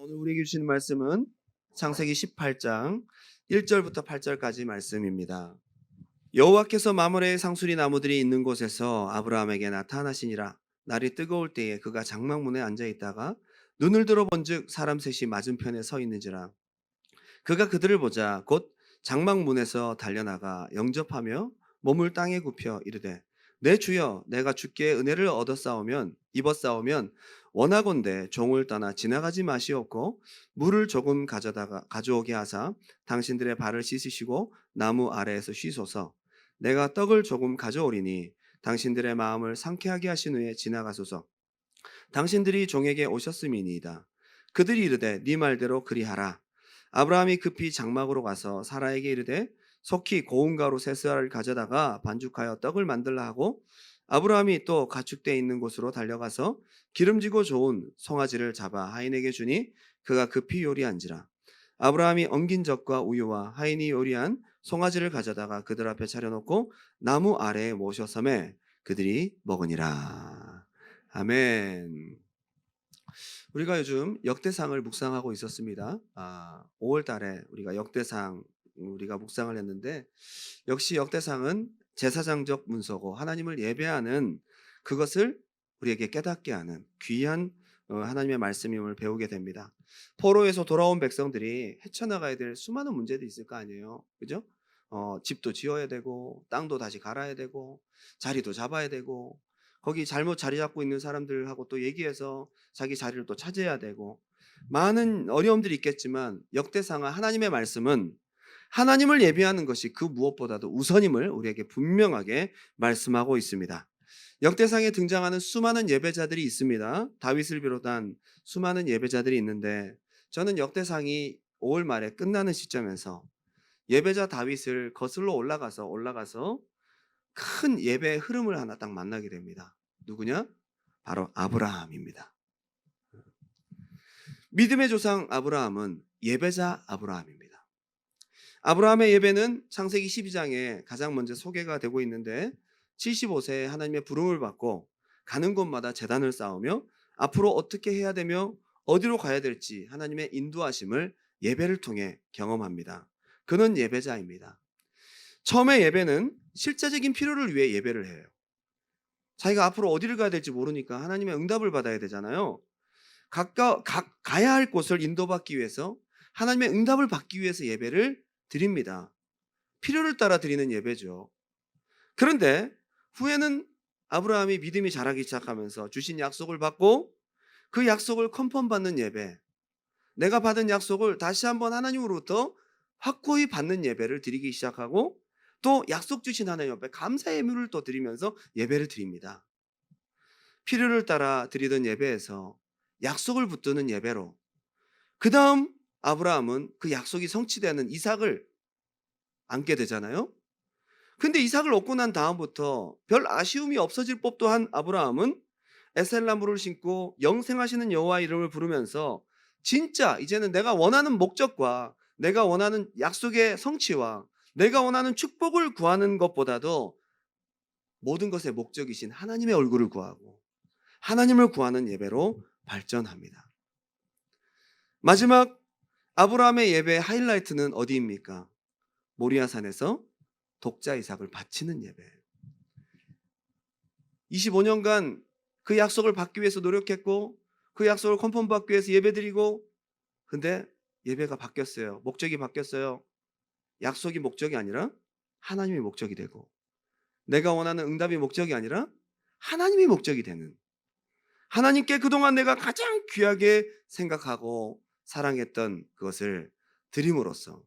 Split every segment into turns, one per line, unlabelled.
오늘 우리에게 주시는 말씀은 창세기 18장 1절부터 8절까지 말씀입니다. 여호와께서 마므레의 상수리 나무들이 있는 곳에서 아브라함에게 나타나시니라. 날이 뜨거울 때에 그가 장막문에 앉아 있다가 눈을 들어본즉 사람 셋이 맞은편에 서 있는지라. 그가 그들을 보자 곧 장막문에서 달려나가 영접하며 몸을 땅에 굽혀 이르되 내 주여 내가 주께 은혜를 입었사오면 원하건대 종을 떠나 지나가지 마시옵고 물을 조금 가져오게 하사 당신들의 발을 씻으시고 나무 아래에서 쉬소서. 내가 떡을 조금 가져오리니 당신들의 마음을 상쾌하게 하신 후에 지나가소서. 당신들이 종에게 오셨음이니이다. 그들이 이르되 네 말대로 그리하라. 아브라함이 급히 장막으로 가서 사라에게 이르되 속히 고운 가루 세 쌀을 가져다가 반죽하여 떡을 만들라 하고, 아브라함이 또 가축대 있는 곳으로 달려가서 기름지고 좋은 송아지를 잡아 하인에게 주니 그가 급히 요리한지라. 아브라함이 엉긴 젖과 우유와 하인이 요리한 송아지를 가져다가 그들 앞에 차려놓고 나무 아래에 모셔섬에 그들이 먹으니라. 아멘. 우리가 요즘 역대상을 묵상하고 있었습니다. 5월 달에 우리가 역대상 우리가 묵상을 했는데, 역시 역대상은 제사장적 문서고 하나님을 예배하는 그것을 우리에게 깨닫게 하는 귀한 하나님의 말씀임을 배우게 됩니다. 포로에서 돌아온 백성들이 헤쳐나가야 될 수많은 문제들이 있을 거 아니에요. 그죠? 집도 지어야 되고 땅도 다시 갈아야 되고 자리도 잡아야 되고, 거기 잘못 자리 잡고 있는 사람들하고 또 얘기해서 자기 자리를 또 차지해야 되고, 많은 어려움들이 있겠지만 역대상은 하나님의 말씀은 하나님을 예배하는 것이 그 무엇보다도 우선임을 우리에게 분명하게 말씀하고 있습니다. 역대상에 등장하는 수많은 예배자들이 있습니다. 다윗을 비롯한 수많은 예배자들이 있는데, 저는 역대상이 5월 말에 끝나는 시점에서 예배자 다윗을 거슬러 올라가서 큰 예배의 흐름을 하나 딱 만나게 됩니다. 누구냐? 바로 아브라함입니다. 믿음의 조상 아브라함은 예배자 아브라함입니다. 아브라함의 예배는 창세기 12장에 가장 먼저 소개가 되고 있는데, 75세에 하나님의 부름을 받고 가는 곳마다 제단을 쌓으며 앞으로 어떻게 해야 되며 어디로 가야 될지 하나님의 인도하심을 예배를 통해 경험합니다. 그는 예배자입니다. 처음에 예배는 실제적인 필요를 위해 예배를 해요. 자기가 앞으로 어디를 가야 될지 모르니까 하나님의 응답을 받아야 되잖아요. 가야 할 곳을 인도받기 위해서, 하나님의 응답을 받기 위해서 예배를 드립니다. 필요를 따라 드리는 예배죠. 그런데 후에는 아브라함이 믿음이 자라기 시작하면서 주신 약속을 받고 그 약속을 컨펌받는 예배, 내가 받은 약속을 다시 한번 하나님으로부터 확고히 받는 예배를 드리기 시작하고, 또 약속 주신 하나님 앞에 감사의 예물을 또 드리면서 예배를 드립니다. 필요를 따라 드리던 예배에서 약속을 붙드는 예배로, 그 다음 아브라함은 그 약속이 성취되는 이삭을 안게 되잖아요. 근데 이삭을 얻고 난 다음부터 별 아쉬움이 없어질 법도 한 아브라함은 에셀나무를 신고 영생하시는 여호와 이름을 부르면서 진짜 이제는 내가 원하는 목적과 내가 원하는 약속의 성취와 내가 원하는 축복을 구하는 것보다도 모든 것의 목적이신 하나님의 얼굴을 구하고 하나님을 구하는 예배로 발전합니다. 마지막 아브라함의 예배의 하이라이트는 어디입니까? 모리아산에서 독자 이삭을 바치는 예배. 25년간 그 약속을 받기 위해서 노력했고 그 약속을 컨펌 받기 위해서 예배드리고, 근데 예배가 바뀌었어요. 목적이 바뀌었어요. 약속이 목적이 아니라 하나님이 목적이 되고, 내가 원하는 응답이 목적이 아니라 하나님이 목적이 되는, 하나님께 그동안 내가 가장 귀하게 생각하고 사랑했던 그것을 드림으로써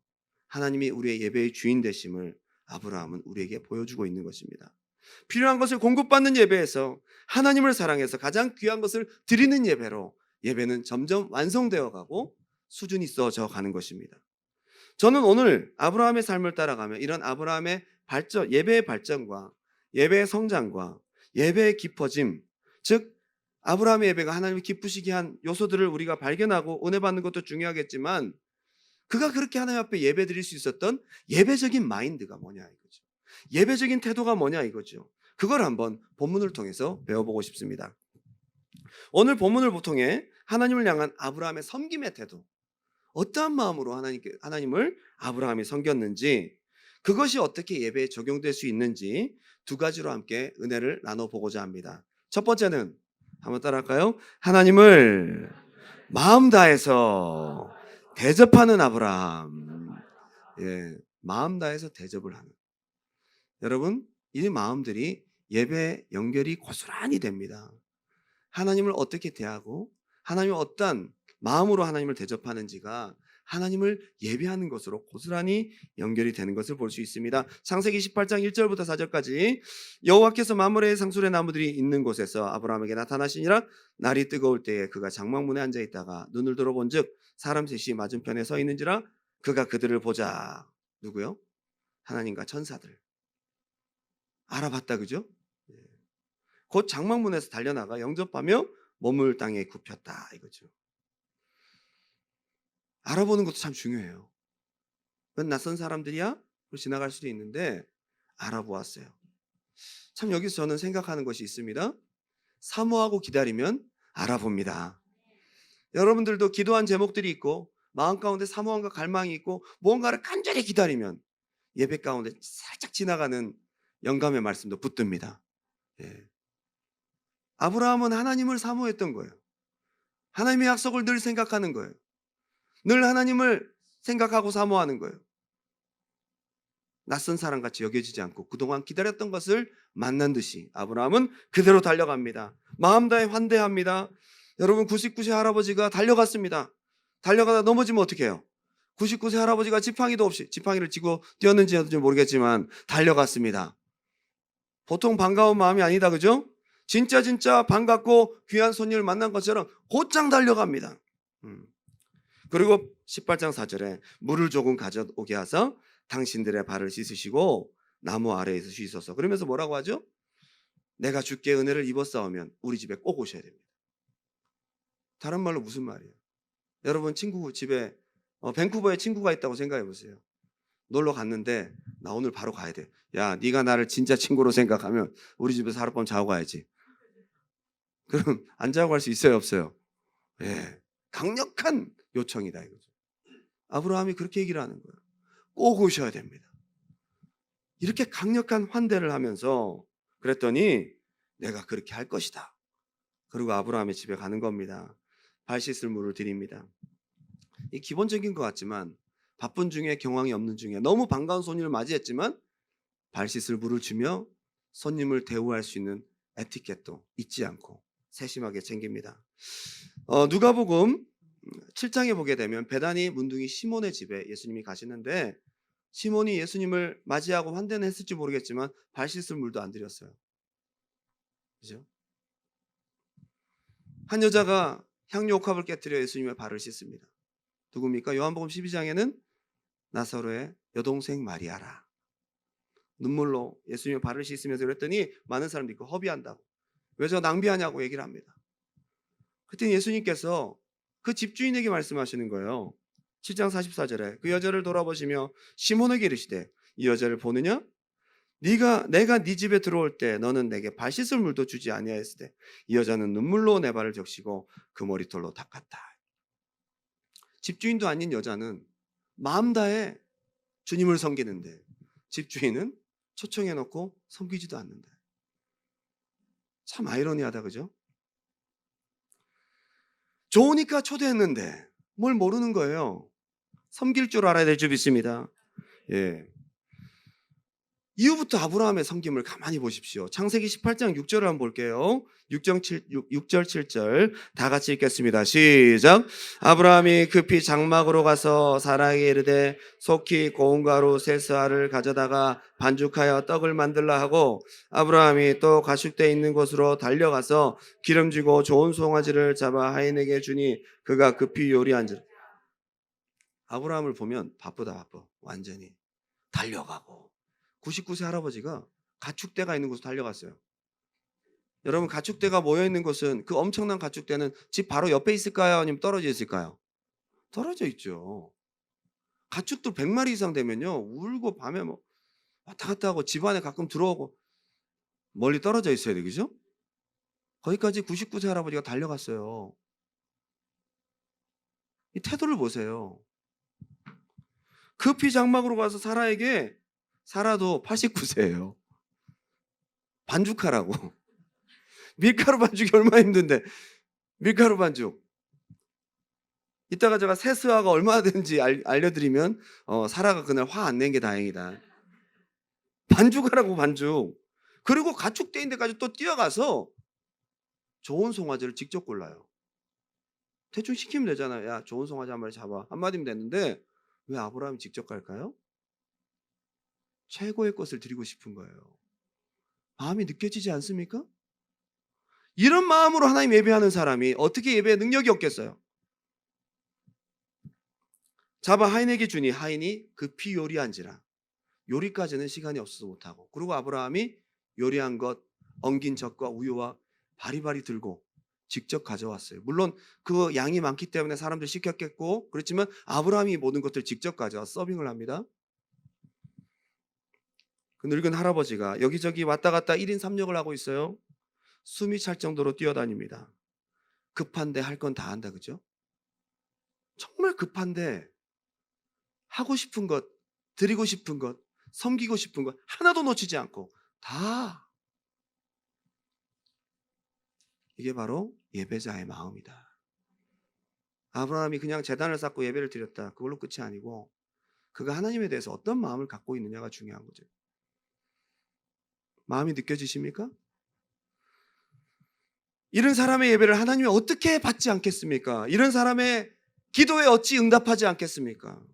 하나님이 우리의 예배의 주인 되심을 아브라함은 우리에게 보여주고 있는 것입니다. 필요한 것을 공급받는 예배에서 하나님을 사랑해서 가장 귀한 것을 드리는 예배로 예배는 점점 완성되어 가고 수준이 있어져 가는 것입니다. 저는 오늘 아브라함의 삶을 따라가며 이런 아브라함의 발전, 예배의 발전과 예배의 성장과 예배의 깊어짐, 즉 아브라함의 예배가 하나님이 기쁘시게 한 요소들을 우리가 발견하고 은혜 받는 것도 중요하겠지만, 그가 그렇게 하나님 앞에 예배 드릴 수 있었던 예배적인 마인드가 뭐냐 이거죠. 예배적인 태도가 뭐냐 이거죠. 그걸 한번 본문을 통해서 배워보고 싶습니다. 오늘 본문을 통해 하나님을 향한 아브라함의 섬김의 태도, 어떠한 마음으로 하나님을 아브라함이 섬겼는지, 그것이 어떻게 예배에 적용될 수 있는지 두 가지로 함께 은혜를 나눠보고자 합니다. 첫 번째는 한번 따라할까요? 하나님을 마음 다해서 대접하는 아브라함. 예, 마음 다해서 대접을 하는. 여러분, 이 마음들이 예배 연결이 고스란히 됩니다. 하나님을 어떻게 대하고 하나님을 어떤 마음으로 하나님을 대접하는지가 하나님을 예배하는 것으로 고스란히 연결이 되는 것을 볼 수 있습니다. 창세기 18장 1절부터 4절까지 여호와께서 마므레의 상술의 나무들이 있는 곳에서 아브라함에게 나타나시니라. 날이 뜨거울 때에 그가 장막문에 앉아 있다가 눈을 들어본즉 사람 셋이 맞은편에 서 있는지라. 그가 그들을 보자. 누구요? 하나님과 천사들 알아봤다, 그죠? 곧 장막문에서 달려나가 영접하며 몸을 땅에 굽혔다, 이거죠. 알아보는 것도 참 중요해요. 낯선 사람들이야 지나갈 수도 있는데 알아보았어요. 참 여기서 저는 생각하는 것이 있습니다. 사모하고 기다리면 알아봅니다. 여러분들도 기도한 제목들이 있고 마음 가운데 사모함과 갈망이 있고 무언가를 간절히 기다리면 예배 가운데 살짝 지나가는 영감의 말씀도 붙듭니다. 예. 아브라함은 하나님을 사모했던 거예요. 하나님의 약속을 늘 생각하는 거예요. 늘 하나님을 생각하고 사모하는 거예요. 낯선 사람같이 여겨지지 않고 그동안 기다렸던 것을 만난 듯이 아브라함은 그대로 달려갑니다. 마음 다해 환대합니다. 여러분, 99세 할아버지가 달려갔습니다. 달려가다 넘어지면 어떻게 해요? 99세 할아버지가 지팡이도 없이, 지팡이를 쥐고 뛰었는지 모르겠지만 달려갔습니다. 보통 반가운 마음이 아니다, 그죠? 진짜 반갑고 귀한 손님을 만난 것처럼 곧장 달려갑니다. 그리고 18장 4절에 물을 조금 가져오게 하사 당신들의 발을 씻으시고 나무 아래에서 쉬소서. 그러면서 뭐라고 하죠? 내가 주께 은혜를 입었사오면 우리 집에 꼭 오셔야 됩니다. 다른 말로 무슨 말이에요? 여러분, 친구 집에 밴쿠버에 친구가 있다고 생각해 보세요. 놀러 갔는데 나 오늘 바로 가야 돼. 야, 네가 나를 진짜 친구로 생각하면 우리 집에서 하룻밤 자고 가야지. 그럼 안 자고 갈 수 있어요, 없어요? 예, 강력한 요청이다, 이거죠. 아브라함이 그렇게 얘기를 하는 거예요. 꼭 오셔야 됩니다. 이렇게 강력한 환대를 하면서 그랬더니 내가 그렇게 할 것이다. 그리고 아브라함의 집에 가는 겁니다. 발 씻을 물을 드립니다. 이 기본적인 것 같지만 바쁜 중에 경황이 없는 중에 너무 반가운 손님을 맞이했지만 발 씻을 물을 주며 손님을 대우할 수 있는 에티켓도 잊지 않고 세심하게 챙깁니다. 누가복음 7장에 보게 되면 베다니 문둥이 시몬의 집에 예수님이 가시는데 시몬이 예수님을 맞이하고 환대는 했을지 모르겠지만 발 씻을 물도 안 드렸어요. 그죠? 한 여자가 향유 옥합을 깨뜨려 예수님의 발을 씻습니다. 누굽니까? 요한복음 12장에는 나사로의 여동생 마리아라. 눈물로 예수님의 발을 씻으면서 그랬더니 많은 사람들이 허비한다고. 왜 저 낭비하냐고 얘기를 합니다. 그때 예수님께서 그 집주인에게 말씀하시는 거예요. 7장 44절에 그 여자를 돌아보시며 시몬에게 이르시되 이 여자를 보느냐? 내가 네 집에 들어올 때 너는 내게 발 씻을 물도 주지 아니하였으되 이 여자는 눈물로 내 발을 적시고 그 머리털로 닦았다. 집주인도 아닌 여자는 마음 다해 주님을 섬기는데 집주인은 초청해 놓고 섬기지도 않는다. 참 아이러니하다, 그죠? 좋으니까 초대했는데 뭘 모르는 거예요. 섬길 줄 알아야 될 줄 믿습니다. 예. 이후부터 아브라함의 섬김을 가만히 보십시오. 창세기 18장 6절을 한번 볼게요. 6절 7절 다 같이 읽겠습니다. 시작. 아브라함이 급히 장막으로 가서 사라에게 이르되 속히 고운 가루 세스알을 가져다가 반죽하여 떡을 만들라 하고 아브라함이 또 가축대 있는 곳으로 달려가서 기름지고 좋은 송아지를 잡아 하인에게 주니 그가 급히 요리한지라. 아브라함을 보면 바쁘다, 완전히 달려가고 99세 할아버지가 가축대가 있는 곳으로 달려갔어요. 여러분, 가축대가 모여있는 곳은 그 엄청난 가축대는 집 바로 옆에 있을까요? 아니면 떨어져 있을까요? 떨어져 있죠. 가축도 100마리 이상 되면요 울고 밤에 뭐 왔다 갔다 하고 집 안에 가끔 들어오고 멀리 떨어져 있어야 돼, 그죠? 거기까지 99세 할아버지가 달려갔어요. 이 태도를 보세요. 급히 장막으로 가서 사라에게, 사라도 89세예요. 반죽하라고. 밀가루 반죽이 얼마나 힘든데. 밀가루 반죽. 이따가 제가 세스화가 얼마나 되는지 알려드리면 사라가 그날 화 안 낸 게 다행이다. 반죽하라고, 반죽. 그리고 가축대 있는 데까지 또 뛰어가서 좋은 송아지를 직접 골라요. 대충 시키면 되잖아요. 야, 좋은 송아지 한 마리 잡아. 한마디면 됐는데 왜 아브라함이 직접 갈까요? 최고의 것을 드리고 싶은 거예요. 마음이 느껴지지 않습니까? 이런 마음으로 하나님 예배하는 사람이 어떻게 예배의 능력이 없겠어요? 잡아 하인에게 주니 하인이 급히 요리한지라. 요리까지는 시간이 없어서 못하고, 그리고 아브라함이 요리한 것, 엉긴 젖과 우유와 바리바리 들고 직접 가져왔어요. 물론 그 양이 많기 때문에 사람들 시켰겠고, 그렇지만 아브라함이 모든 것들 직접 가져와 서빙을 합니다. 그 늙은 할아버지가 여기저기 왔다 갔다 1인 3역을 하고 있어요. 숨이 찰 정도로 뛰어다닙니다. 급한데 할 건 다 한다, 그죠? 정말 급한데 하고 싶은 것, 드리고 싶은 것, 섬기고 싶은 것 하나도 놓치지 않고 다. 이게 바로 예배자의 마음이다. 아브라함이 그냥 제단을 쌓고 예배를 드렸다, 그걸로 끝이 아니고 그가 하나님에 대해서 어떤 마음을 갖고 있느냐가 중요한 거죠. 마음이 느껴지십니까? 이런 사람의 예배를 하나님이 어떻게 받지 않겠습니까? 이런 사람의 기도에 어찌 응답하지 않겠습니까?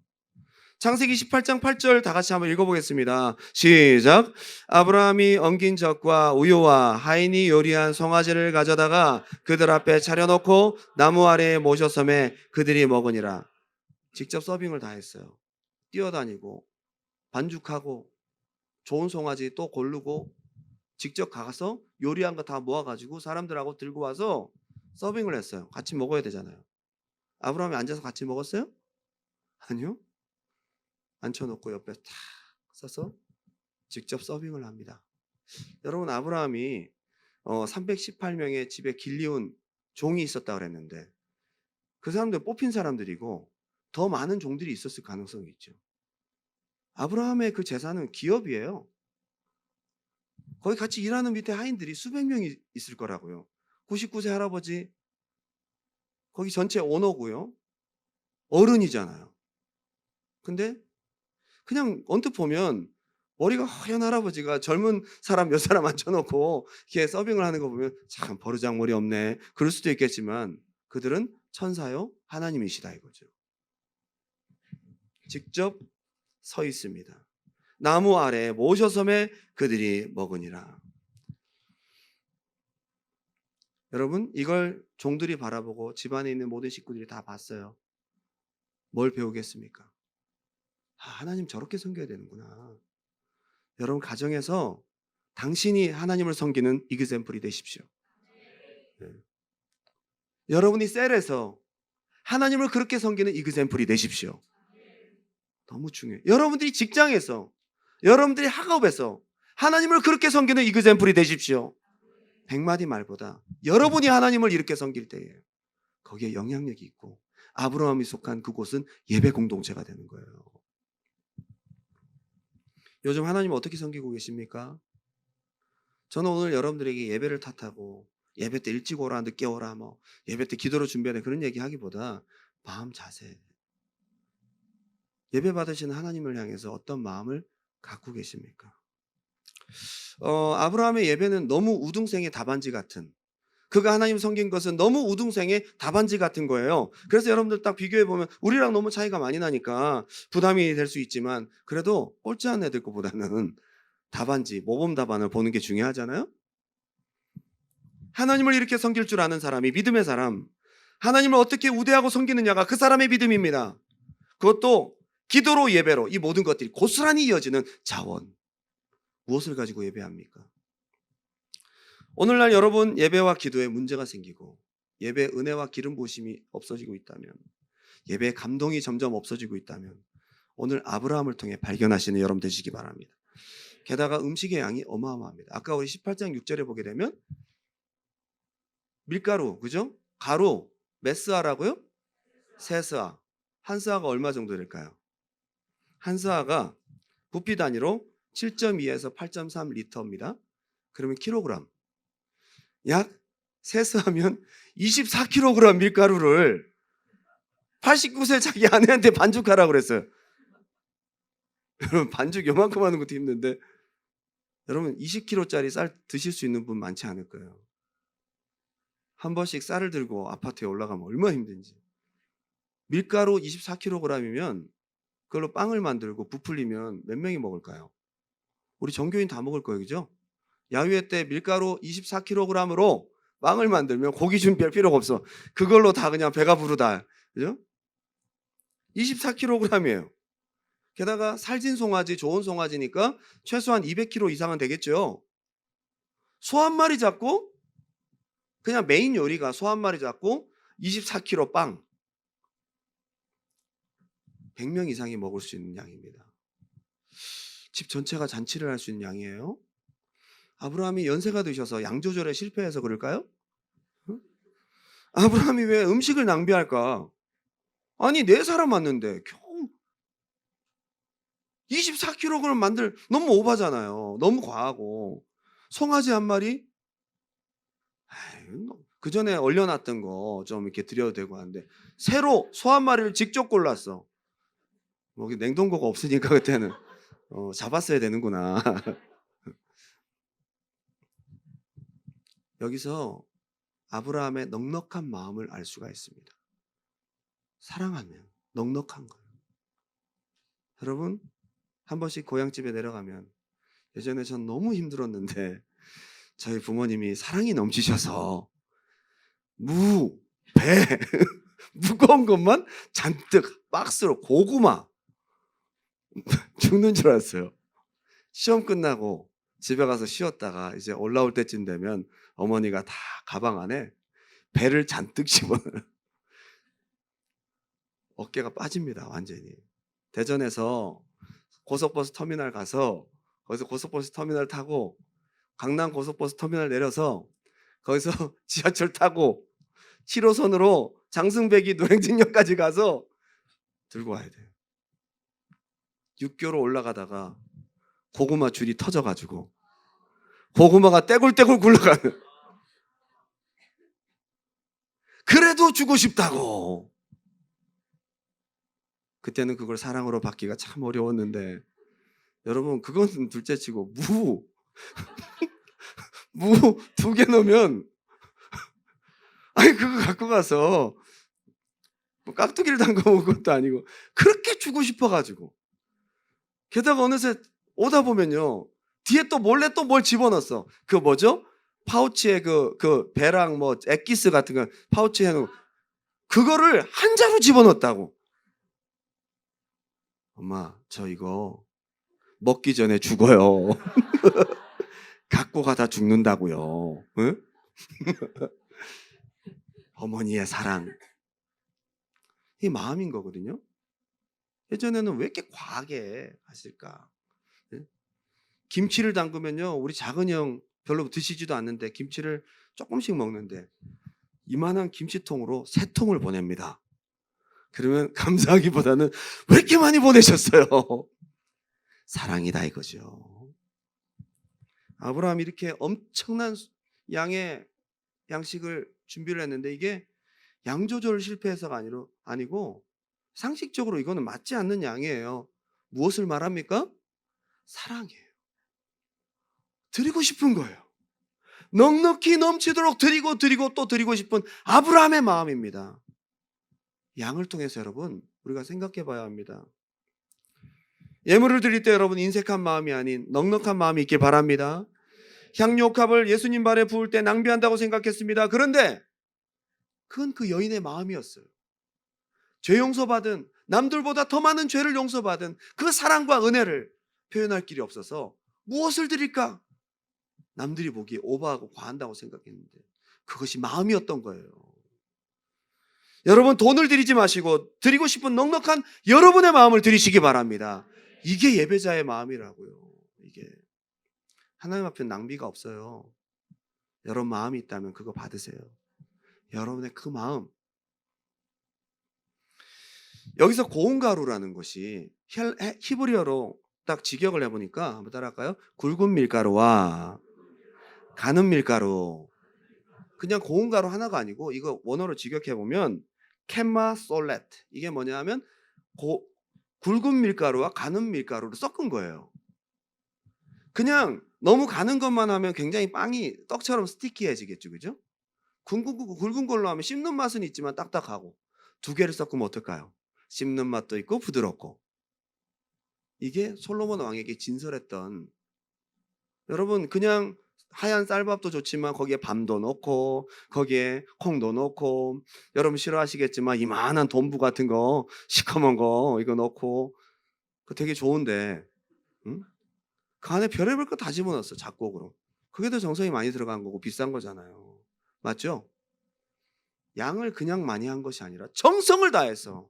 창세기 18장 8절 다 같이 한번 읽어보겠습니다. 시작. 아브라함이 엉긴 젖과 우유와 하인이 요리한 송아지를 가져다가 그들 앞에 차려놓고 나무 아래에 모셔섬에 그들이 먹으니라. 직접 서빙을 다 했어요. 뛰어다니고 반죽하고 좋은 송아지 또 고르고 직접 가서 요리한 거 다 모아가지고 사람들하고 들고 와서 서빙을 했어요. 같이 먹어야 되잖아요. 아브라함이 앉아서 같이 먹었어요? 아니요. 앉혀놓고 옆에 탁 써서 직접 서빙을 합니다. 여러분, 아브라함이 318명의 집에 길리온 종이 있었다 그랬는데 그 사람들 뽑힌 사람들이고 더 많은 종들이 있었을 가능성이 있죠. 아브라함의 그 재산은 기업이에요. 거기 같이 일하는 밑에 하인들이 수백 명이 있을 거라고요. 99세 할아버지, 거기 전체 오너고요. 어른이잖아요. 근데 그냥 언뜻 보면 머리가 허연 할아버지가 젊은 사람 몇 사람 앉혀놓고 이렇게 서빙을 하는 거 보면 참 버르장머리 없네, 그럴 수도 있겠지만 그들은 천사요 하나님이시다 이거죠. 직접 서 있습니다. 나무 아래 모셔섬에 그들이 먹으니라. 여러분, 이걸 종들이 바라보고 집안에 있는 모든 식구들이 다 봤어요. 뭘 배우겠습니까? 하나님 저렇게 섬겨야 되는구나. 여러분, 가정에서 당신이 하나님을 섬기는 이그샘플이 되십시오. 네. 여러분이 셀에서 하나님을 그렇게 섬기는 이그샘플이 되십시오. 너무 중요해요. 여러분들이 직장에서, 여러분들이 학업에서 하나님을 그렇게 섬기는 이그샘플이 되십시오. 100마디 말보다 여러분이 하나님을 이렇게 섬길 때에 거기에 영향력이 있고 아브라함이 속한 그곳은 예배 공동체가 되는 거예요. 요즘 하나님 어떻게 섬기고 계십니까? 저는 오늘 여러분들에게 예배를 탓하고 예배 때 일찍 오라 늦게 오라 예배 때 기도로 준비하는 그런 얘기 하기보다 마음 자세, 예배 받으시는 하나님을 향해서 어떤 마음을 갖고 계십니까? 아브라함의 예배는 너무 우등생의 답안지 같은, 그가 하나님 섬긴 것은 너무 우등생의 답안지 같은 거예요. 그래서 여러분들 딱 비교해 보면 우리랑 너무 차이가 많이 나니까 부담이 될 수 있지만 그래도 꼴찌 않은 애들 거보다는 답안지, 모범 답안을 보는 게 중요하잖아요. 하나님을 이렇게 섬길 줄 아는 사람이 믿음의 사람, 하나님을 어떻게 우대하고 섬기느냐가 그 사람의 믿음입니다. 그것도 기도로 예배로 이 모든 것들이 고스란히 이어지는 자원. 무엇을 가지고 예배합니까? 오늘날 여러분 예배와 기도에 문제가 생기고 예배 은혜와 기름 부으심이 없어지고 있다면, 예배의 감동이 점점 없어지고 있다면 오늘 아브라함을 통해 발견하시는 여러분 되시기 바랍니다. 게다가 음식의 양이 어마어마합니다. 아까 우리 18장 6절에 보게 되면 밀가루, 그죠? 가루, 메스하라고요? 세 스아. 한 스아가 얼마 정도 될까요? 한 스아가 부피 단위로 7.2에서 8.3 리터입니다. 그러면 킬로그램. 약 세 스아면 24kg 밀가루를 89세 자기 아내한테 반죽하라고 그랬어요. 여러분 반죽 요만큼 하는 것도 힘든데 여러분 20kg짜리 쌀 드실 수 있는 분 많지 않을 거예요. 한 번씩 쌀을 들고 아파트에 올라가면 얼마나 힘든지. 밀가루 24kg이면 그걸로 빵을 만들고 부풀리면 몇 명이 먹을까요? 우리 전교인 다 먹을 거예요. 그죠? 야유회 때 밀가루 24kg으로 빵을 만들면 고기 준비할 필요가 없어. 그걸로 다 그냥 배가 부르다. 그죠? 24kg이에요. 게다가 살진 송아지, 좋은 송아지니까 최소한 200kg 이상은 되겠죠. 소 한 마리 잡고 그냥 메인 요리가 소 한 마리 잡고 24kg 빵. 100명 이상이 먹을 수 있는 양입니다. 집 전체가 잔치를 할 수 있는 양이에요. 아브라함이 연세가 드셔서 양 조절에 실패해서 그럴까요? 응? 아브라함이 왜 음식을 낭비할까? 아니 4사람 왔는데 겨우 24kg 만들 너무 오바잖아요. 너무 과하고 송아지 한 마리 그 전에 얼려놨던 거 좀 이렇게 드려도 되고 하는데 새로 소 한 마리를 직접 골랐어. 뭐 냉동고가 없으니까 그때는 잡았어야 되는구나. 여기서 아브라함의 넉넉한 마음을 알 수가 있습니다. 사랑하면 넉넉한 거예요. 여러분 한 번씩 고향집에 내려가면 예전에 전 너무 힘들었는데 저희 부모님이 사랑이 넘치셔서 배 무거운 것만 잔뜩 박스로 고구마 죽는 줄 알았어요. 시험 끝나고 집에 가서 쉬었다가 이제 올라올 때쯤 되면 어머니가 다 가방 안에 배를 잔뜩 집어넣어요. 어깨가 빠집니다. 완전히. 대전에서 고속버스 터미널 가서 거기서 고속버스 터미널 타고 강남 고속버스 터미널 내려서 거기서 지하철 타고 7호선으로 장승배기 노량진역까지 가서 들고 와야 돼요. 육교로 올라가다가 고구마 줄이 터져가지고 고구마가 떼굴떼굴 굴러가는. 그래도 주고 싶다고. 그때는 그걸 사랑으로 받기가 참 어려웠는데 여러분 그건 둘째치고 무 2개 넣으면 아니 그거 갖고 가서 뭐 깍두기를 담가 먹은 것도 아니고 그렇게 주고 싶어가지고 게다가 어느새 오다 보면요 뒤에 또 몰래 또 뭘 집어넣었어. 그 뭐죠? 파우치에 그 배랑 뭐 액기스 같은 거 파우치에 해놓은 그거를 한 자루 집어넣었다고. 엄마 저 이거 먹기 전에 죽어요. 갖고 가다 죽는다고요. 응? 어머니의 사랑 이 마음인 거거든요. 예전에는 왜 이렇게 과하게 하실까? 네? 김치를 담그면요 우리 작은 형 별로 드시지도 않는데 김치를 조금씩 먹는데 이만한 김치통으로 3통을 보냅니다. 그러면 감사하기보다는 왜 이렇게 많이 보내셨어요? 사랑이다 이거죠. 아브라함이 이렇게 엄청난 양의 양식을 준비를 했는데 이게 양 조절 실패해서가 아니고 상식적으로 이거는 맞지 않는 양이에요. 무엇을 말합니까? 사랑이에요. 드리고 싶은 거예요. 넉넉히 넘치도록 드리고 또 드리고 싶은 아브라함의 마음입니다. 양을 통해서 여러분 우리가 생각해 봐야 합니다. 예물을 드릴 때 여러분 인색한 마음이 아닌 넉넉한 마음이 있길 바랍니다. 향유옥합을 예수님 발에 부을 때 낭비한다고 생각했습니다. 그런데 그건 그 여인의 마음이었어요. 죄 용서받은 남들보다 더 많은 죄를 용서받은 그 사랑과 은혜를 표현할 길이 없어서 무엇을 드릴까? 남들이 보기에 오버하고 과한다고 생각했는데 그것이 마음이었던 거예요. 여러분 돈을 드리지 마시고 드리고 싶은 넉넉한 여러분의 마음을 드리시기 바랍니다. 이게 예배자의 마음이라고요. 이게 하나님 앞에 낭비가 없어요. 여러분 마음이 있다면 그거 받으세요. 여러분의 그 마음 여기서 고운 가루라는 것이 히브리어로 딱 직역을 해보니까 한번 따라할까요? 굵은 밀가루와 가는 밀가루. 그냥 고운 가루 하나가 아니고 이거 원어로 직역해 보면 캔마 솔렛, 이게 뭐냐 하면 굵은 밀가루와 가는 밀가루를 섞은 거예요. 그냥 너무 가는 것만 하면 굉장히 빵이 떡처럼 스티키해지겠죠, 그죠? 굵은 걸로 하면 씹는 맛은 있지만 딱딱하고, 두 개를 섞으면 어떨까요? 씹는 맛도 있고 부드럽고. 이게 솔로몬 왕에게 진설했던, 여러분 그냥 하얀 쌀밥도 좋지만 거기에 밤도 넣고 거기에 콩도 넣고, 여러분 싫어하시겠지만 이만한 돈부 같은 거 시커먼 거 이거 넣고, 그 되게 좋은데, 응? 그 안에 별의별 거 다 집어넣었어, 작곡으로. 그게 더 정성이 많이 들어간 거고 비싼 거잖아요. 맞죠? 양을 그냥 많이 한 것이 아니라 정성을 다해서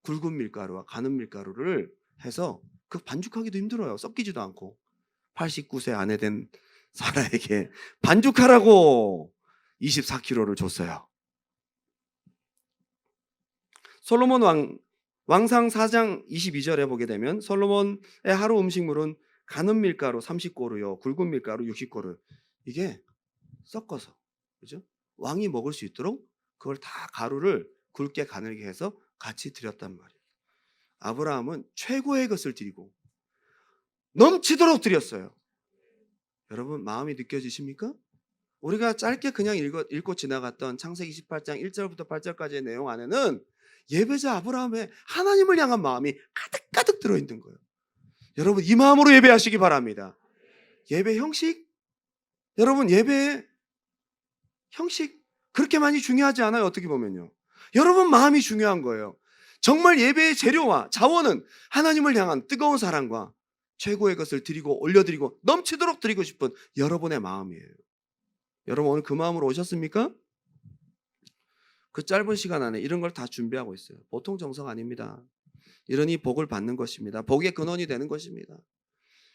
굵은 밀가루와 가는 밀가루를 해서, 그 반죽하기도 힘들어요. 섞이지도 않고. 89세 아내 된 사라에게 반죽하라고 24kg를 줬어요. 솔로몬 왕상 4장 22절에 보게 되면 솔로몬의 하루 음식물은 가는 밀가루 30고루요, 굵은 밀가루 60고루. 이게 섞어서, 그죠? 왕이 먹을 수 있도록 그걸 다 가루를 굵게 가늘게 해서 같이 드렸단 말이에요. 아브라함은 최고의 것을 드리고 넘치도록 드렸어요. 여러분 마음이 느껴지십니까? 우리가 짧게 그냥 읽고 지나갔던 창세기 18장 1절부터 8절까지의 내용 안에는 예배자 아브라함의 하나님을 향한 마음이 가득가득 들어있는 거예요. 여러분 이 마음으로 예배하시기 바랍니다. 예배 형식, 여러분 예배의 형식 그렇게 많이 중요하지 않아요. 어떻게 보면요, 여러분 마음이 중요한 거예요. 정말 예배의 재료와 자원은 하나님을 향한 뜨거운 사랑과 최고의 것을 드리고 올려드리고 넘치도록 드리고 싶은 여러분의 마음이에요. 여러분 오늘 그 마음으로 오셨습니까? 그 짧은 시간 안에 이런 걸 다 준비하고 있어요. 보통 정성 아닙니다. 이러니 복을 받는 것입니다. 복의 근원이 되는 것입니다.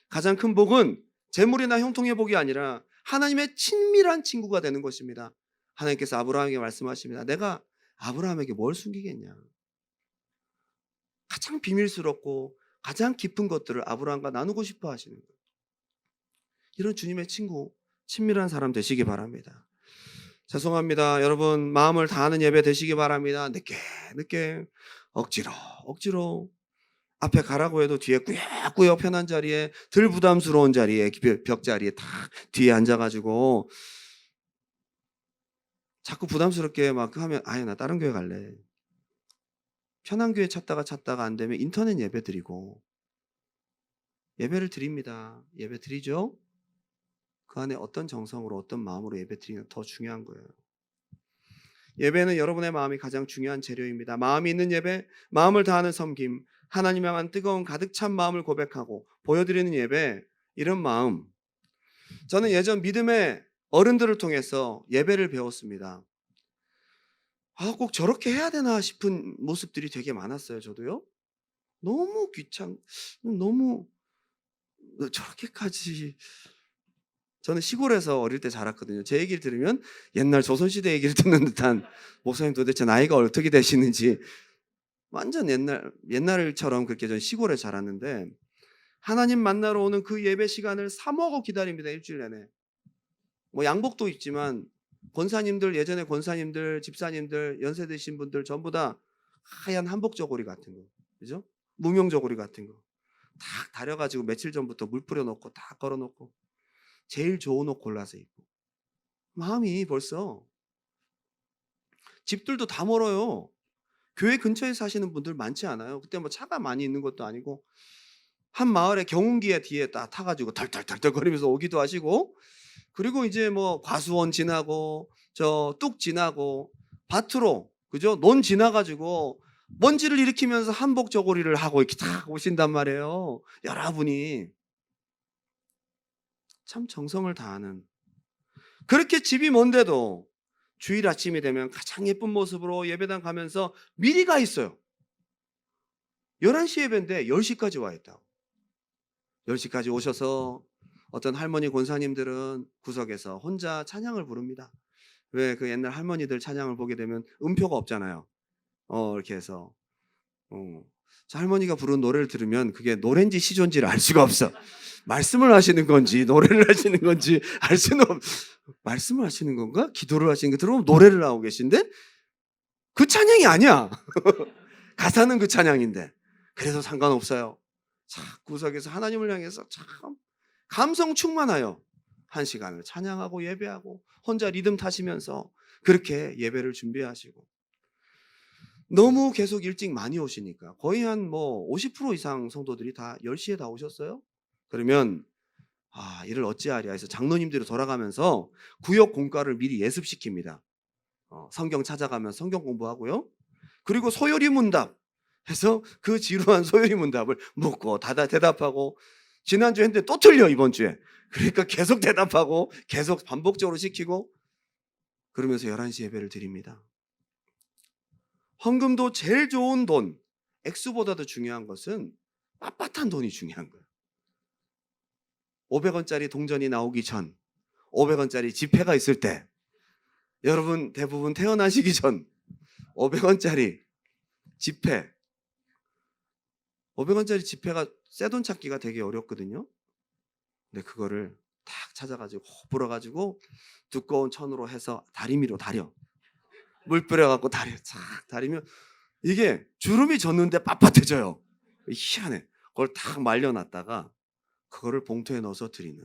가장 큰 복은 재물이나 형통의 복이 아니라 하나님의 친밀한 친구가 되는 것입니다. 하나님께서 아브라함에게 말씀하십니다. 내가 아브라함에게 뭘 숨기겠냐. 가장 비밀스럽고 가장 깊은 것들을 아브라함과 나누고 싶어 하시는 거예요. 이런 주님의 친구, 친밀한 사람 되시기 바랍니다. 죄송합니다. 여러분 마음을 다하는 예배 되시기 바랍니다. 늦게 억지로 앞에 가라고 해도 뒤에 꾸역꾸역 편한 자리에, 덜 부담스러운 자리에, 벽자리에 다 뒤에 앉아가지고 자꾸 부담스럽게 막 하면, 아예 나 다른 교회 갈래. 편한 교회 찾다가 안 되면 인터넷 예배 드리고, 예배를 드립니다. 예배 드리죠? 그 안에 어떤 정성으로 어떤 마음으로 예배 드리는 더 중요한 거예요. 예배는 여러분의 마음이 가장 중요한 재료입니다. 마음이 있는 예배, 마음을 다하는 섬김, 하나님 향한 뜨거운 가득 찬 마음을 고백하고 보여드리는 예배, 이런 마음. 저는 예전 믿음의 어른들을 통해서 예배를 배웠습니다. 꼭 저렇게 해야 되나 싶은 모습들이 되게 많았어요. 저도요. 너무 너무 저렇게까지. 저는 시골에서 어릴 때 자랐거든요. 제 얘기를 들으면 옛날 조선시대 얘기를 듣는 듯한, 목사님 도대체 나이가 어떻게 되시는지, 완전 옛날처럼 그렇게 전 시골에 자랐는데, 하나님 만나러 오는 그 예배 시간을 사모하고 기다립니다. 일주일 내내. 뭐 양복도 있지만 권사님들, 예전에 권사님들, 집사님들, 연세 드신 분들 전부 다 하얀 한복 저고리 같은 거, 그죠? 무명 저고리 같은 거 딱 다려가지고 며칠 전부터 물 뿌려놓고 다 걸어놓고 제일 좋은 옷 골라서 입고, 마음이 벌써, 집들도 다 멀어요. 교회 근처에 사시는 분들 많지 않아요. 그때 뭐 차가 많이 있는 것도 아니고, 한 마을에 경운기에 뒤에 딱 타가지고 덜덜덜덜 거리면서 오기도 하시고, 그리고 이제 뭐 과수원 지나고 저 뚝 지나고 밭으로, 그죠? 논 지나가지고 먼지를 일으키면서 한복 저고리를 하고 이렇게 딱 오신단 말이에요. 여러분이 참 정성을 다하는, 그렇게 집이 먼데도 주일 아침이 되면 가장 예쁜 모습으로 예배당 가면서 미리 가 있어요. 11시 예배인데 10시까지 와 있다고. 10시까지 오셔서 어떤 할머니 권사님들은 구석에서 혼자 찬양을 부릅니다. 왜 그 옛날 할머니들 찬양을 보게 되면 음표가 없잖아요. 이렇게 해서 어. 저 할머니가 부른 노래를 들으면 그게 노래인지 시조인지를 알 수가 없어. 말씀을 하시는 건지 노래를 하시는 건지 알 수는 없. 말씀을 하시는 건가? 기도를 하시는 게 들어보면 노래를 하고 계신데 그 찬양이 아니야. 가사는 그 찬양인데. 그래도 상관없어요. 자, 구석에서 하나님을 향해서 참 감성 충만하여 한 시간을 찬양하고 예배하고 혼자 리듬 타시면서 그렇게 예배를 준비하시고, 너무 계속 일찍 많이 오시니까 거의 한 뭐 50% 이상 성도들이 다 10시에 다 오셨어요. 그러면 이를 어찌하랴 해서 장로님들이 돌아가면서 구역 공과를 미리 예습시킵니다. 성경 찾아가면서 성경 공부하고요. 그리고 소요리 문답 해서 그 지루한 소요리 문답을 묻고 대답하고, 지난주에 했는데 또 틀려 이번 주에. 그러니까 계속 대답하고 계속 반복적으로 시키고, 그러면서 11시 예배를 드립니다. 헌금도 제일 좋은 돈, 액수보다도 중요한 것은 빳빳한 돈이 중요한 거예요. 500원짜리 동전이 나오기 전, 500원짜리 지폐가 있을 때, 여러분 대부분 태어나시기 전 500원짜리 지폐, 500원짜리 지폐가 새 돈 찾기가 되게 어렵거든요. 근데 그거를 탁 찾아가지고 호 불어가지고 두꺼운 천으로 해서 다리미로 다려, 물 뿌려갖고 다리면 이게 주름이 졌는데 빳빳해져요. 희한해. 그걸 탁 말려놨다가 그거를 봉투에 넣어서 드리는.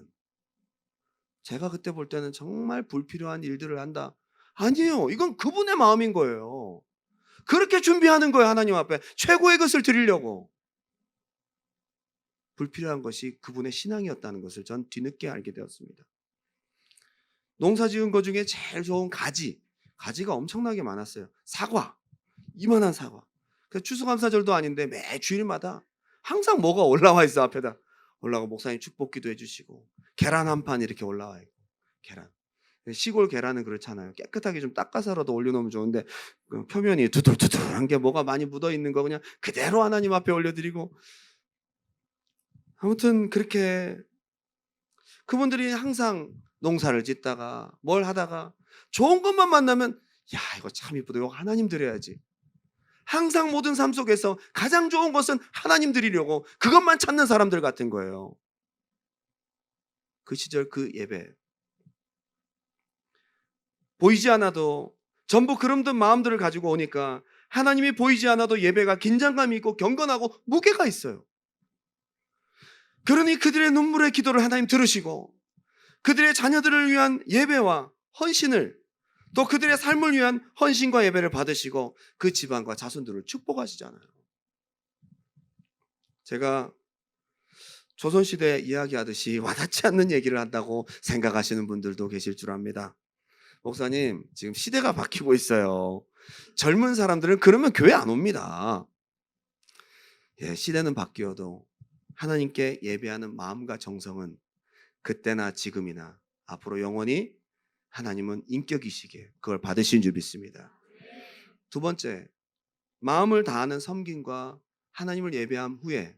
제가 그때 볼 때는 정말 불필요한 일들을 한다. 아니에요. 이건 그분의 마음인 거예요. 그렇게 준비하는 거예요. 하나님 앞에 최고의 것을 드리려고. 불필요한 것이 그분의 신앙이었다는 것을 전 뒤늦게 알게 되었습니다. 농사 지은 것 중에 제일 좋은 가지가 엄청나게 많았어요. 사과, 이만한 사과. 그래서 추수감사절도 아닌데 매 주일마다 항상 뭐가 올라와 있어. 앞에다 올라가고 목사님 축복기도 해주시고, 계란 한 판 이렇게 올라와 있고. 계란, 시골 계란은 그렇잖아요. 깨끗하게 좀 닦아서라도 올려놓으면 좋은데 그 표면이 두들두들한 게 뭐가 많이 묻어있는 거 그냥 그대로 하나님 앞에 올려드리고. 아무튼 그렇게 그분들이 항상 농사를 짓다가 뭘 하다가 좋은 것만 만나면, 야 이거 참 이쁘다, 이거 하나님 드려야지. 항상 모든 삶 속에서 가장 좋은 것은 하나님 드리려고 그것만 찾는 사람들 같은 거예요. 그 시절 그 예배, 보이지 않아도 전부 그런 듯 마음들을 가지고 오니까 하나님이 보이지 않아도 예배가 긴장감이 있고 경건하고 무게가 있어요. 그러니 그들의 눈물의 기도를 하나님 들으시고, 그들의 자녀들을 위한 예배와 헌신을, 또 그들의 삶을 위한 헌신과 예배를 받으시고 그 집안과 자손들을 축복하시잖아요. 제가 조선시대 이야기하듯이 와닿지 않는 얘기를 한다고 생각하시는 분들도 계실 줄 압니다. 목사님, 지금 시대가 바뀌고 있어요. 젊은 사람들은 그러면 교회 안 옵니다. 시대는 바뀌어도 하나님께 예배하는 마음과 정성은 그때나 지금이나 앞으로 영원히 하나님은 인격이시기에 그걸 받으신 줄 믿습니다. 두 번째, 마음을 다하는 섬김과 하나님을 예배한 후에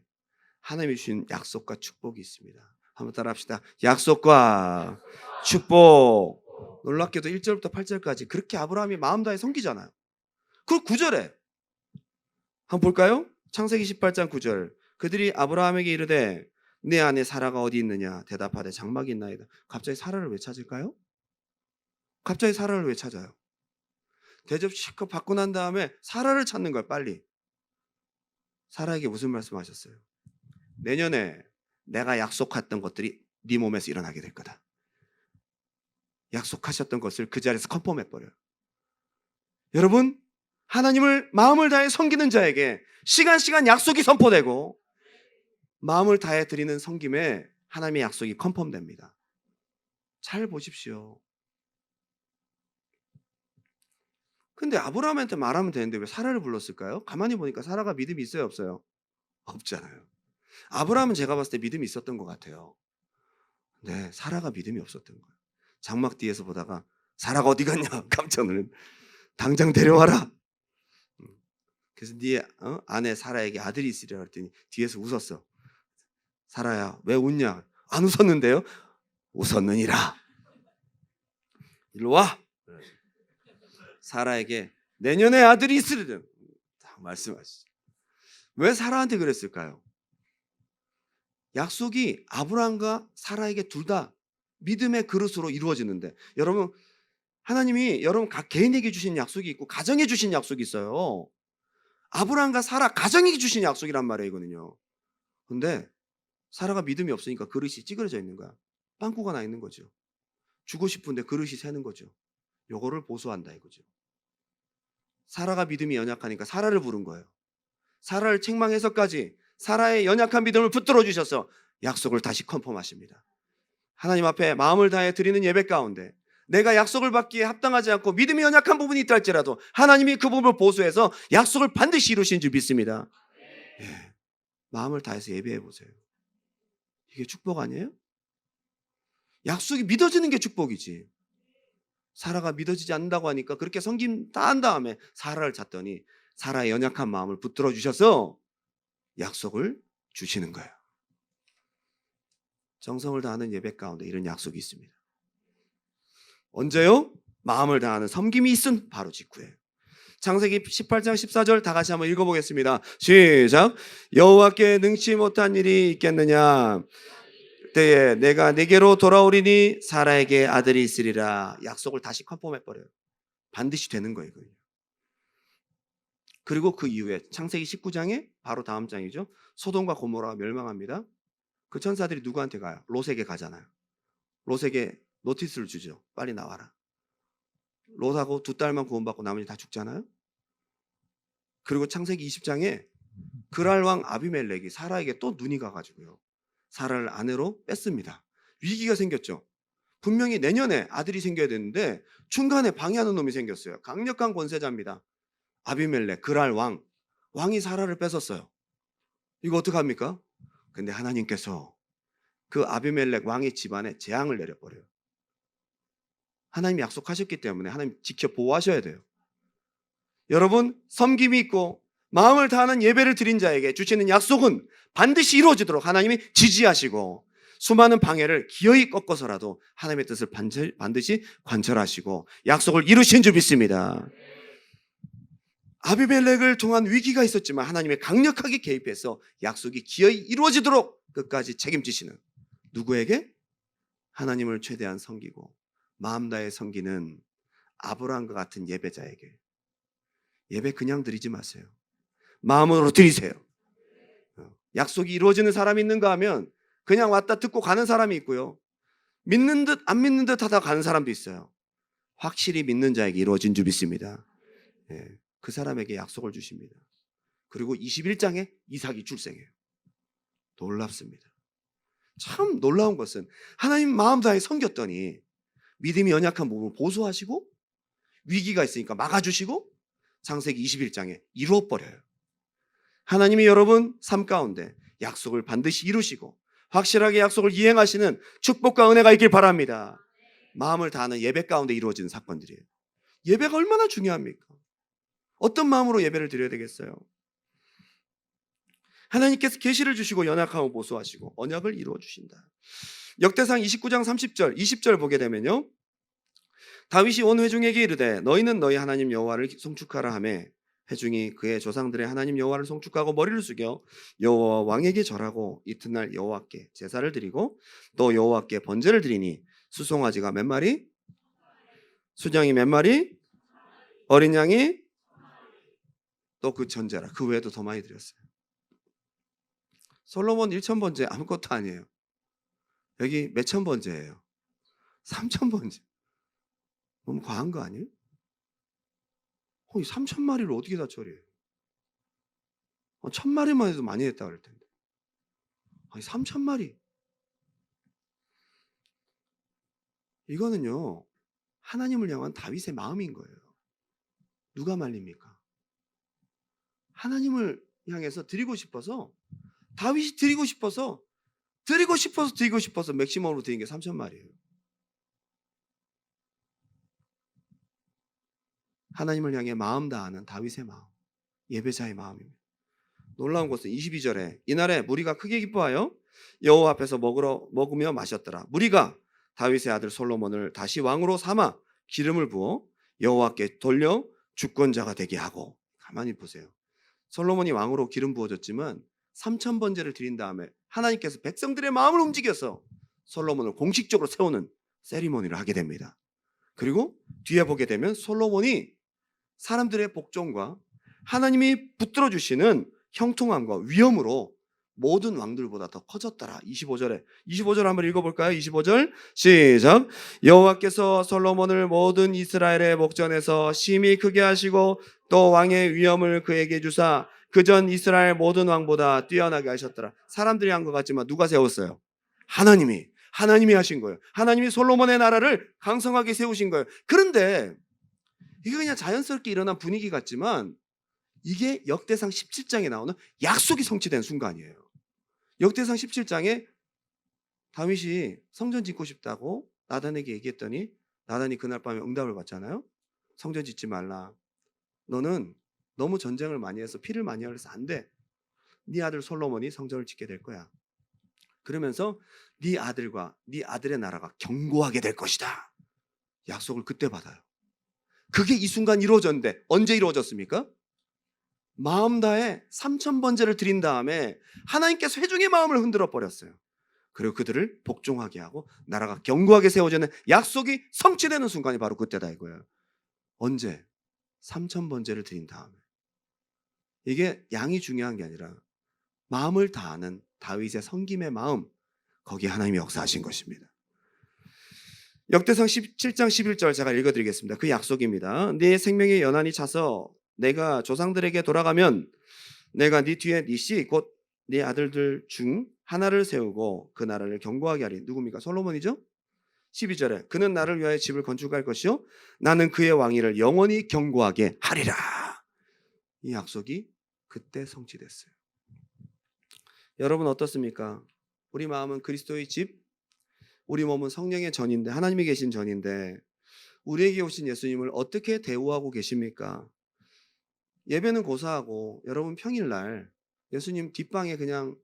하나님이 주신 약속과 축복이 있습니다. 한번 따라합시다. 약속과 축복. 놀랍게도 1절부터 8절까지 그렇게 아브라함이 마음 다해 섬기잖아요. 그 9절에 한번 볼까요? 창세기 18장 9절. 그들이 아브라함에게 이르되 내 아내 사라가 어디 있느냐 대답하되 장막이 있나이다. 갑자기 사라를 왜 찾을까요? 갑자기 사라를 왜 찾아요? 대접 실컷 받고 난 다음에 사라를 찾는 거예요. 빨리. 사라에게 무슨 말씀하셨어요? 내년에 내가 약속했던 것들이 네 몸에서 일어나게 될 거다. 약속하셨던 것을 그 자리에서 컨펌해버려요. 여러분, 하나님을 마음을 다해 섬기는 자에게 시간 약속이 선포되고, 마음을 다해 드리는 섬김에 하나님의 약속이 컨펌됩니다. 잘 보십시오. 근데 아브라함한테 말하면 되는데 왜 사라를 불렀을까요? 가만히 보니까 사라가 믿음이 있어요, 없어요? 없잖아요. 아브라함은 제가 봤을 때 믿음이 있었던 것 같아요. 네, 사라가 믿음이 없었던 거예요. 장막 뒤에서 보다가 사라가 어디 갔냐 깜짝 놀랐. 당장 데려와라. 그래서 네 아내 사라에게 아들이 있으리라 했더니 뒤에서 웃었어. 사라야 왜 웃냐? 안 웃었는데요? 웃었느니라. 일로 와. 사라에게 내년에 아들이 있으리라 딱 말씀하시죠. 왜 사라한테 그랬을까요? 약속이 아브라함과 사라에게 둘 다 믿음의 그릇으로 이루어지는데, 여러분, 하나님이 여러분 각 개인에게 주신 약속이 있고 가정에 주신 약속이 있어요. 아브라함과 사라 가정에게 주신 약속이란 말이에요, 이거는요. 근데 사라가 믿음이 없으니까 그릇이 찌그러져 있는 거야. 빵꾸가 나 있는 거죠. 주고 싶은데 그릇이 새는 거죠. 요거를 보수한다 이거죠. 사라가 믿음이 연약하니까 사라를 부른 거예요. 사라를 책망해서까지 사라의 연약한 믿음을 붙들어 주셔서 약속을 다시 컨펌하십니다. 하나님 앞에 마음을 다해 드리는 예배 가운데 내가 약속을 받기에 합당하지 않고 믿음이 연약한 부분이 있다 할지라도 하나님이 그 부분을 보수해서 약속을 반드시 이루신 줄 믿습니다. 예, 마음을 다해서 예배해 보세요. 이게 축복 아니에요? 약속이 믿어지는 게 축복이지. 사라가 믿어지지 않는다고 하니까 그렇게 섬김 다 한 다음에 사라를 찾더니 사라의 연약한 마음을 붙들어 주셔서 약속을 주시는 거예요. 정성을 다하는 예배 가운데 이런 약속이 있습니다. 언제요? 마음을 다하는 섬김이 있은 바로 직후에. 창세기 18장 14절 다 같이 한번 읽어보겠습니다. 시작. 여호와께 능치 못한 일이 있겠느냐? 그때에 내가 네게로 돌아오리니 사라에게 아들이 있으리라. 약속을 다시 컨펌해버려요. 반드시 되는 거예요. 그리고 그 이후에 창세기 19장에 바로 다음 장이죠. 소돔과 고모라가 멸망합니다. 그 천사들이 누구한테 가요? 롯에게 가잖아요. 롯에게 노티스를 주죠. 빨리 나와라. 롯하고 두 딸만 구원받고 나머지 다 죽잖아요. 그리고 창세기 20장에 그랄 왕 아비멜렉이 사라에게 또 눈이 가가지고요. 사라를 아내로 뺐습니다. 위기가 생겼죠. 분명히 내년에 아들이 생겨야 되는데 중간에 방해하는 놈이 생겼어요. 강력한 권세자입니다. 아비멜렉, 그랄 왕. 왕이 사라를 뺏었어요. 이거 어떡합니까? 근데 하나님께서 그 아비멜렉 왕의 집안에 재앙을 내려버려요. 하나님이 약속하셨기 때문에 하나님 지켜 보호하셔야 돼요. 여러분, 섬김이 있고 마음을 다하는 예배를 드린 자에게 주시는 약속은 반드시 이루어지도록 하나님이 지지하시고 수많은 방해를 기어이 꺾어서라도 하나님의 뜻을 반드시 관철하시고 약속을 이루신 줄 믿습니다. 아비멜렉을 통한 위기가 있었지만 하나님이 강력하게 개입해서 약속이 기어이 이루어지도록 끝까지 책임지시는 누구에게? 하나님을 최대한 섬기고 마음 다해 섬기는 아브라함과 같은 예배자에게. 예배 그냥 드리지 마세요. 마음으로 드리세요. 약속이 이루어지는 사람이 있는가 하면 그냥 왔다 듣고 가는 사람이 있고요. 믿는 듯 안 믿는 듯 하다 가는 사람도 있어요. 확실히 믿는 자에게 이루어진 줄 믿습니다. 그 사람에게 약속을 주십니다. 그리고 21장에 이삭이 출생해요. 놀랍습니다. 참 놀라운 것은 하나님 마음 다해 섬겼더니 믿음이 연약한 부분을 보수하시고 위기가 있으니까 막아주시고 창세기 21장에 이루어버려요. 하나님이 여러분 삶 가운데 약속을 반드시 이루시고 확실하게 약속을 이행하시는 축복과 은혜가 있길 바랍니다. 마음을 다하는 예배 가운데 이루어지는 사건들이에요. 예배가 얼마나 중요합니까? 어떤 마음으로 예배를 드려야 되겠어요? 하나님께서 계시를 주시고 연약함을 보수하시고 언약을 이루어 주신다. 역대상 29장 30절 20절 보게 되면요, 다윗이 온 회중에게 이르되 너희는 너희 하나님 여호와를 송축하라 하매 회중이 그의 조상들의 하나님 여호와를 송축하고 머리를 숙여 여호와 왕에게 절하고 이튿날 여호와께 제사를 드리고 또 여호와께 번제를 드리니 수송아지가 몇 마리? 순양이 몇 마리? 어린 양이? 또 그 전제라. 그 외에도 더 많이 드렸어요. 솔로몬 1,000번제 아무것도 아니에요. 여기 몇천 번제예요. 3,000번제. 너무 과한 거 아니에요? 이 3,000마리를 어떻게 다 처리해요? 1,000마리만 해도 많이 했다 그럴 텐데. 아니 3,000마리. 이거는요, 하나님을 향한 다윗의 마음인 거예요. 누가 말립니까? 하나님을 향해서 드리고 싶어서, 다윗이 드리고 싶어서 맥시멈으로 드린 게 3,000마리예요. 하나님을 향해 마음 다하는 다윗의 마음, 예배자의 마음입니다. 놀라운 것은 22절에 이날에 무리가 크게 기뻐하여 여호와 앞에서 먹으며 마셨더라. 무리가 다윗의 아들 솔로몬을 다시 왕으로 삼아 기름을 부어 여호와께 돌려 주권자가 되게 하고. 가만히 보세요. 솔로몬이 왕으로 기름 부어졌지만 3,000번제를 드린 다음에 하나님께서 백성들의 마음을 움직여서 솔로몬을 공식적으로 세우는 세리머니를 하게 됩니다. 그리고 뒤에 보게 되면 솔로몬이 사람들의 복종과 하나님이 붙들어 주시는 형통함과 위엄으로 모든 왕들보다 더 커졌더라. 25절 한번 읽어볼까요? 25절 시작. 여호와께서 솔로몬을 모든 이스라엘의 목전에서 심히 크게 하시고 또 왕의 위엄을 그에게 주사 그전 이스라엘 모든 왕보다 뛰어나게 하셨더라. 사람들이 한 것 같지만 누가 세웠어요? 하나님이 하신 거예요. 하나님이 솔로몬의 나라를 강성하게 세우신 거예요. 그런데 이게 그냥 자연스럽게 일어난 분위기 같지만 이게 역대상 17장에 나오는 약속이 성취된 순간이에요. 역대상 17장에 다윗이 성전 짓고 싶다고 나단에게 얘기했더니 나단이 그날 밤에 응답을 받잖아요. 성전 짓지 말라. 너는 너무 전쟁을 많이 해서 피를 많이 흘려서 안 돼. 네 아들 솔로몬이 성전을 짓게 될 거야. 그러면서 네 아들과 네 아들의 나라가 견고하게 될 것이다. 약속을 그때 받아요. 그게 이 순간 이루어졌는데 언제 이루어졌습니까? 마음 다해 3,000번제를 드린 다음에 하나님께서 회중의 마음을 흔들어 버렸어요. 그리고 그들을 복종하게 하고 나라가 견고하게 세워지는 약속이 성취되는 순간이 바로 그때다 이거예요. 언제? 3,000번제를 드린 다음에. 이게 양이 중요한 게 아니라 마음을 다하는 다윗의 섬김의 마음, 거기에 하나님이 역사하신 것입니다. 역대상 17장 11절 제가 읽어드리겠습니다. 그 약속입니다. 네 생명의 연한이 차서 내가 조상들에게 돌아가면 내가 네 뒤에 네 씨 곧 네 아들들 중 하나를 세우고 그 나라를 견고하게 하리. 누굽니까? 솔로몬이죠? 12절에 그는 나를 위하여 집을 건축할 것이요 나는 그의 왕위를 영원히 견고하게 하리라. 이 약속이 그때 성취됐어요. 여러분 어떻습니까? 우리 마음은 그리스도의 집, 우리 몸은 성령의 전인데 하나님이 계신 전인데 우리에게 오신 예수님을 어떻게 대우하고 계십니까? 예배는 고사하고 여러분 평일날 예수님 뒷방에 그냥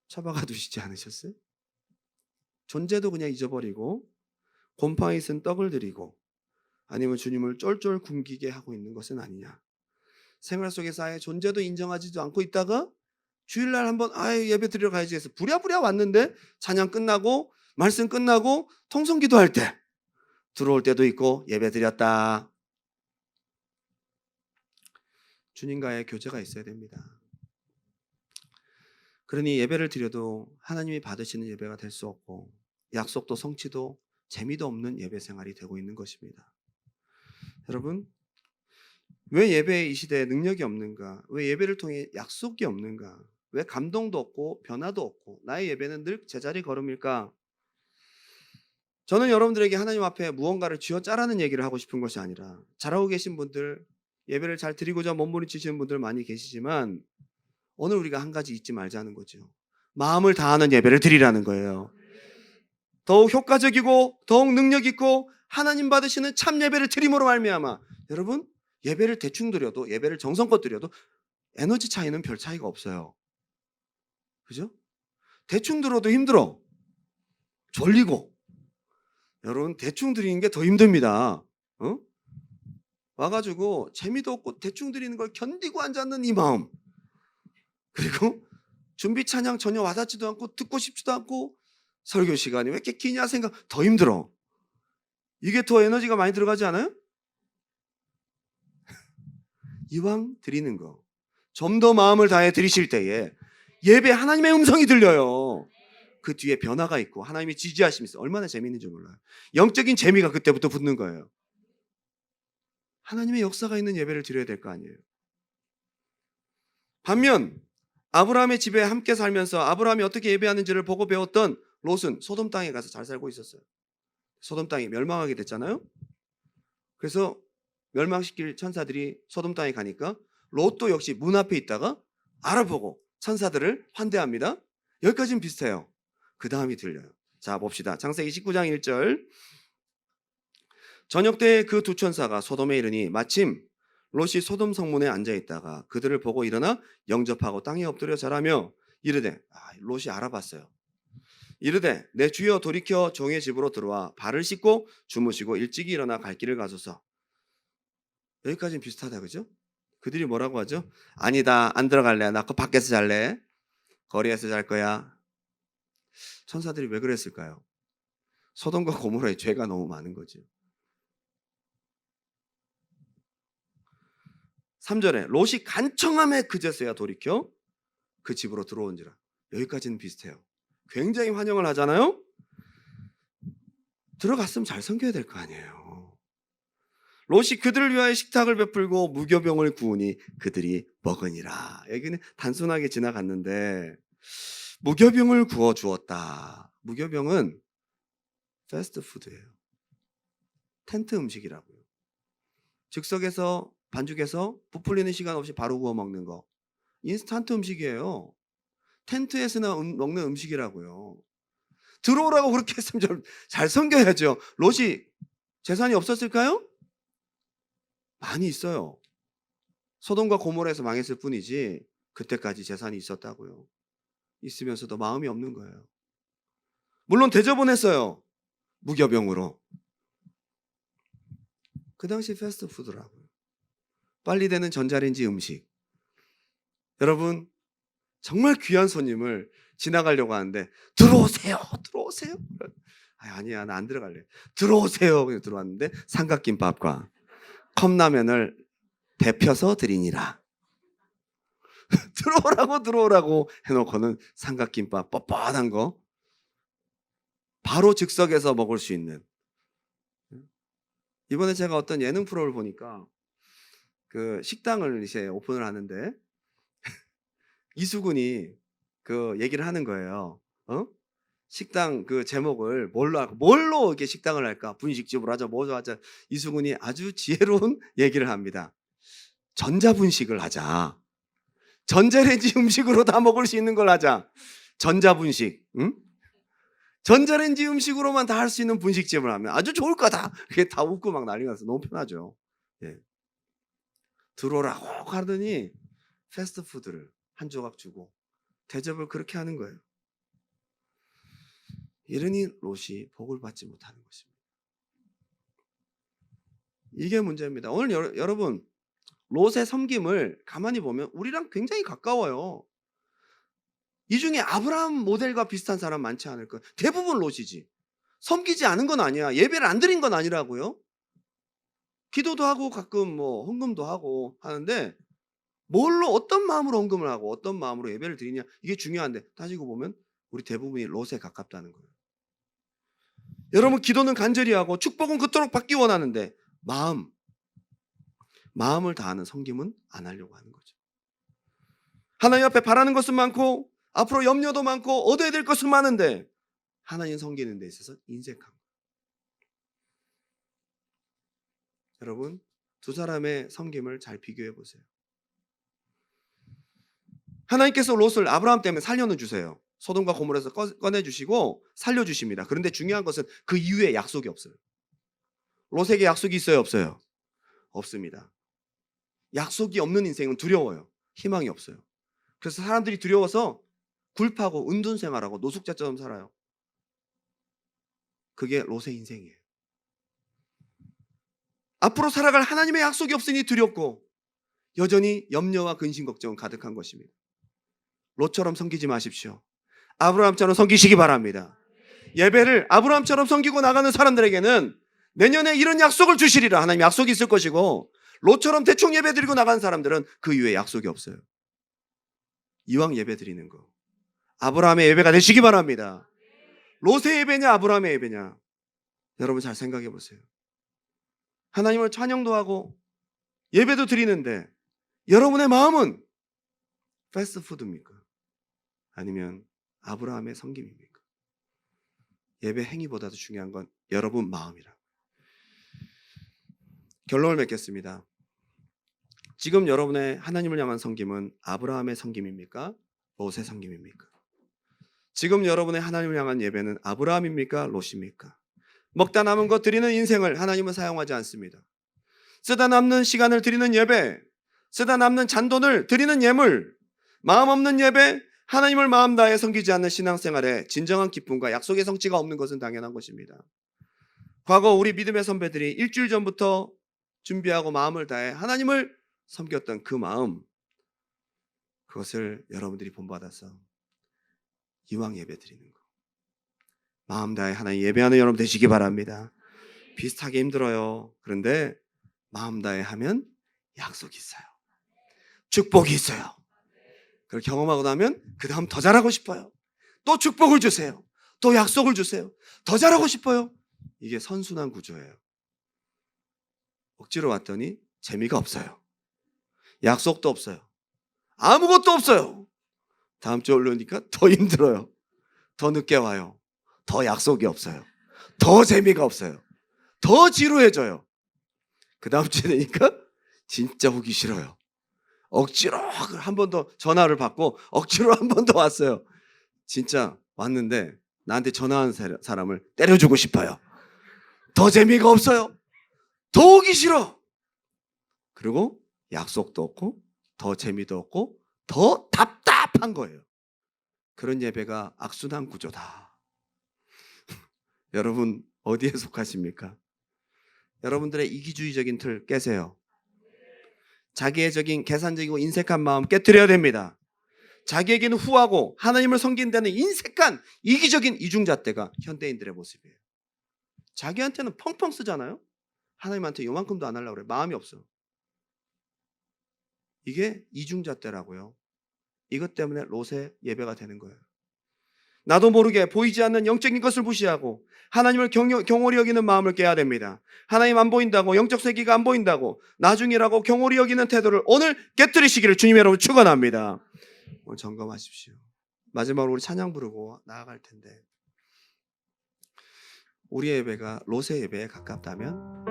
처박아 두시지 않으셨어요? 존재도 그냥 잊어버리고 곰팡이 쓴 떡을 드리고 아니면 주님을 쫄쫄 굶기게 하고 있는 것은 아니냐. 생활 속에서 아예 존재도 인정하지도 않고 있다가 주일날 한번 예배 드리러 가야지 해서 부랴부랴 왔는데 찬양 끝나고 말씀 끝나고 통성기도 할 때 들어올 때도 있고 예배 드렸다. 주님과의 교제가 있어야 됩니다. 그러니 예배를 드려도 하나님이 받으시는 예배가 될 수 없고 약속도 성취도 재미도 없는 예배 생활이 되고 있는 것입니다. 여러분 왜 예배에 이 시대에 능력이 없는가? 왜 예배를 통해 약속이 없는가? 왜 감동도 없고 변화도 없고 나의 예배는 늘 제자리 걸음일까? 저는 여러분들에게 하나님 앞에 무언가를 쥐어짜라는 얘기를 하고 싶은 것이 아니라 잘하고 계신 분들 예배를 잘 드리고자 몸부림치시는 분들 많이 계시지만 오늘 우리가 한 가지 잊지 말자는 거죠. 마음을 다하는 예배를 드리라는 거예요. 더욱 효과적이고 더욱 능력 있고 하나님 받으시는 참 예배를 드림으로 말미암아 여러분 예배를 대충 드려도 예배를 정성껏 드려도 에너지 차이는 별 차이가 없어요. 그죠? 대충 들어도 힘들어. 졸리고. 여러분 대충 드리는 게 더 힘듭니다. 와가지고 재미도 없고 대충 드리는 걸 견디고 앉았는 이 마음. 그리고 준비 찬양 전혀 와닿지도 않고 듣고 싶지도 않고 설교 시간이 왜 이렇게 기냐 생각 더 힘들어. 이게 더 에너지가 많이 들어가지 않아요? 이왕 드리는 거 좀 더 마음을 다해 드리실 때에 예배 하나님의 음성이 들려요. 그 뒤에 변화가 있고 하나님이 지지하심이 있어요. 얼마나 재미있는지 몰라요. 영적인 재미가 그때부터 붙는 거예요. 하나님의 역사가 있는 예배를 드려야 될 거 아니에요. 반면 아브라함의 집에 함께 살면서 아브라함이 어떻게 예배하는지를 보고 배웠던 롯은 소돔 땅에 가서 잘 살고 있었어요. 소돔 땅이 멸망하게 됐잖아요. 그래서 멸망시킬 천사들이 소돔 땅에 가니까 롯도 역시 문 앞에 있다가 알아보고 천사들을 환대합니다. 여기까지는 비슷해요. 그 다음이 들려요. 자 봅시다. 창세기 19장 1절 저녁 때 그 두 천사가 소돔에 이르니 마침 롯이 소돔 성문에 앉아있다가 그들을 보고 일어나 영접하고 땅에 엎드려 절하며 이르되 롯이 알아봤어요. 이르되 내 주여 돌이켜 종의 집으로 들어와 발을 씻고 주무시고 일찍이 일어나 갈 길을 가소서. 여기까지는 비슷하다 그죠? 그들이 뭐라고 하죠? 아니다, 안 들어갈래. 나 그 밖에서 잘래. 거리에서 잘 거야. 천사들이 왜 그랬을까요? 소돔과 고모라의 죄가 너무 많은 거죠. 3절에 롯이 간청함에 그제서야 돌이켜 그 집으로 들어온지라. 여기까지는 비슷해요. 굉장히 환영을 하잖아요. 들어갔으면 잘 섬겨야 될 거 아니에요. 롯이 그들을 위하여 식탁을 베풀고 무교병을 구우니 그들이 먹으니라. 여기는 단순하게 지나갔는데 무교병을 구워 주었다. 무교병은 패스트푸드예요. 텐트 음식이라고요. 즉석에서 반죽해서 부풀리는 시간 없이 바로 구워 먹는 거. 인스턴트 음식이에요. 텐트에서나 먹는 음식이라고요. 들어오라고 그렇게 했으면 좀 잘 섬겨야죠. 롯이 재산이 없었을까요? 많이 있어요. 소돔과 고모라에서 망했을 뿐이지 그때까지 재산이 있었다고요. 있으면서도 마음이 없는 거예요. 물론 대접은 했어요. 무교병으로. 그 당시 패스트푸드라고요. 빨리 되는 전자레인지 음식. 여러분 정말 귀한 손님을 지나가려고 하는데 들어오세요. 들어오세요. 아니야 나 안 들어갈래. 들어오세요. 그냥 들어왔는데 삼각김밥과 컵라면을 데펴서 드리니라. 들어오라고 해놓고는 삼각김밥 뻣뻣한 거 바로 즉석에서 먹을 수 있는. 이번에 제가 어떤 예능 프로를 보니까 그 식당을 이제 오픈을 하는데 이수근이 그 얘기를 하는 거예요. 식당 그 제목을 뭘로 이렇게 식당을 할까? 분식집으로 하자, 뭐로 하자. 이수근이 아주 지혜로운 얘기를 합니다. 전자분식을 하자. 전자레인지 음식으로 다 먹을 수 있는 걸 하자. 전자분식. 응? 전자레인지 음식으로만 다 할 수 있는 분식집을 하면 아주 좋을 거다. 그게 다 웃고 막 난리가 났어. 너무 편하죠. 예. 들어오라고 하더니 패스트푸드를 한 조각 주고 대접을 그렇게 하는 거예요. 이러니 롯이 복을 받지 못하는 것입니다. 이게 문제입니다. 오늘 여러분 롯의 섬김을 가만히 보면 우리랑 굉장히 가까워요. 이 중에 아브라함 모델과 비슷한 사람 많지 않을 거예요. 대부분 롯이지. 섬기지 않은 건 아니야. 예배를 안 드린 건 아니라고요. 기도도 하고 가끔 뭐 헌금도 하고 하는데 뭘로 어떤 마음으로 헌금을 하고 어떤 마음으로 예배를 드리냐 이게 중요한데 따지고 보면 우리 대부분이 롯에 가깝다는 거예요. 여러분 기도는 간절히 하고 축복은 그토록 받기 원하는데 마음을 다하는 섬김은 안 하려고 하는 거죠. 하나님 앞에 바라는 것은 많고 앞으로 염려도 많고 얻어야 될 것은 많은데 하나님 섬기는 데 있어서 인색한 거예요. 여러분 두 사람의 섬김을 잘 비교해 보세요. 하나님께서 롯을 아브라함 때문에 살려는 주세요. 소돔과 고모라에서 꺼내주시고 살려주십니다. 그런데 중요한 것은 그 이후에 약속이 없어요. 롯에게 약속이 있어요? 없어요? 없습니다. 약속이 없는 인생은 두려워요. 희망이 없어요. 그래서 사람들이 두려워서 굴파고 은둔생활하고 노숙자처럼 살아요. 그게 롯의 인생이에요. 앞으로 살아갈 하나님의 약속이 없으니 두렵고 여전히 염려와 근심 걱정은 가득한 것입니다. 롯처럼 섬기지 마십시오. 아브라함처럼 섬기시기 바랍니다. 예배를 아브라함처럼 섬기고 나가는 사람들에게는 내년에 이런 약속을 주시리라. 하나님 약속이 있을 것이고 롯처럼 대충 예배 드리고 나가는 사람들은 그 이후에 약속이 없어요. 이왕 예배 드리는 거 아브라함의 예배가 되시기 바랍니다. 롯의 예배냐 아브라함의 예배냐 여러분 잘 생각해 보세요. 하나님을 찬양도 하고 예배도 드리는데 여러분의 마음은 패스트푸드입니까? 아니면 아브라함의 섬김입니까? 예배 행위보다도 중요한 건 여러분 마음이라. 결론을 맺겠습니다. 지금 여러분의 하나님을 향한 섬김은 아브라함의 섬김입니까? 롯의 섬김입니까? 지금 여러분의 하나님을 향한 예배는 아브라함입니까? 롯입니까? 먹다 남은 것 드리는 인생을 하나님은 사용하지 않습니다. 쓰다 남는 시간을 드리는 예배, 쓰다 남는 잔돈을 드리는 예물, 마음 없는 예배, 하나님을 마음 다해 섬기지 않는 신앙생활에 진정한 기쁨과 약속의 성취가 없는 것은 당연한 것입니다. 과거 우리 믿음의 선배들이 일주일 전부터 준비하고 마음을 다해 하나님을 섬겼던 그 마음, 그것을 여러분들이 본받아서 이왕 예배 드리는 거, 마음 다해 하나님 예배하는 여러분 되시기 바랍니다. 비슷하게 힘들어요. 그런데 마음 다해 하면 약속이 있어요. 축복이 있어요. 그걸 경험하고 나면 그 다음 더 잘하고 싶어요. 또 축복을 주세요. 또 약속을 주세요. 더 잘하고 싶어요. 이게 선순환 구조예요. 억지로 왔더니 재미가 없어요. 약속도 없어요. 아무것도 없어요. 다음 주에 올라오니까 더 힘들어요. 더 늦게 와요. 더 약속이 없어요. 더 재미가 없어요. 더 지루해져요. 그 다음 주에 되니까 진짜 오기 싫어요. 억지로 한 번 더 전화를 받고 억지로 한 번 더 왔어요. 진짜 왔는데 나한테 전화한 사람을 때려주고 싶어요. 더 재미가 없어요. 더 오기 싫어. 그리고 약속도 없고 더 재미도 없고 더 답답한 거예요. 그런 예배가 악순환 구조다. 여러분 어디에 속하십니까? 여러분들의 이기주의적인 틀 깨세요. 자기애적인 계산적이고 인색한 마음 깨트려야 됩니다. 자기에게는 후하고 하나님을 섬긴다는 인색한 이기적인 이중잣대가 현대인들의 모습이에요. 자기한테는 펑펑 쓰잖아요. 하나님한테 요만큼도 안 하려고 그래. 마음이 없어. 이게 이중잣대라고요. 이것 때문에 롯의 예배가 되는 거예요. 나도 모르게 보이지 않는 영적인 것을 무시하고 하나님을 경홀히 여기는 마음을 깨야 됩니다. 하나님 안 보인다고, 영적 세계가 안 보인다고 나중이라고 경홀히 여기는 태도를 오늘 깨뜨리시기를 주님 여러분 축원합니다. 오늘 점검하십시오. 마지막으로 우리 찬양 부르고 나아갈 텐데, 우리의 예배가 롯의 예배에 가깝다면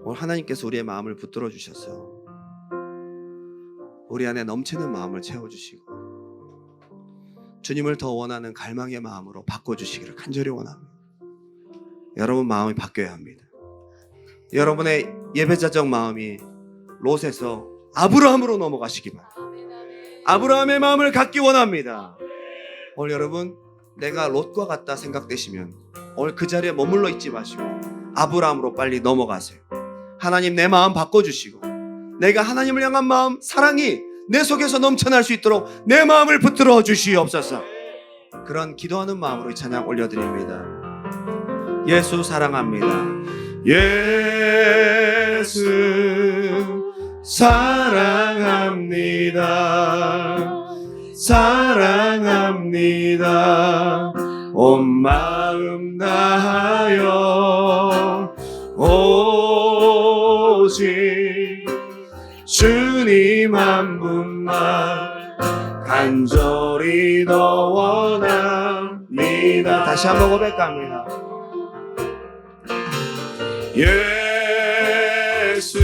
오늘 하나님께서 우리의 마음을 붙들어 주셔서 우리 안에 넘치는 마음을 채워주시고 주님을 더 원하는 갈망의 마음으로 바꿔주시기를 간절히 원합니다. 여러분 마음이 바뀌어야 합니다. 여러분의 예배자적 마음이 롯에서 아브라함으로 넘어가시기 바랍니다. 아브라함의 마음을 갖기 원합니다. 오늘 여러분 내가 롯과 같다 생각되시면 오늘 그 자리에 머물러 있지 마시고 아브라함으로 빨리 넘어가세요. 하나님 내 마음 바꿔주시고 내가 하나님을 향한 마음, 사랑이 내 속에서 넘쳐날 수 있도록 내 마음을 붙들어 주시옵소서. 그런 기도하는 마음으로 이 찬양 올려드립니다. 예수 사랑합니다. 예수 사랑합니다. 사랑합니다. 온 마음 다하여 오직 주님 한 분만 간절히 더 원합니다. 다시 한번 고백합니다. 예수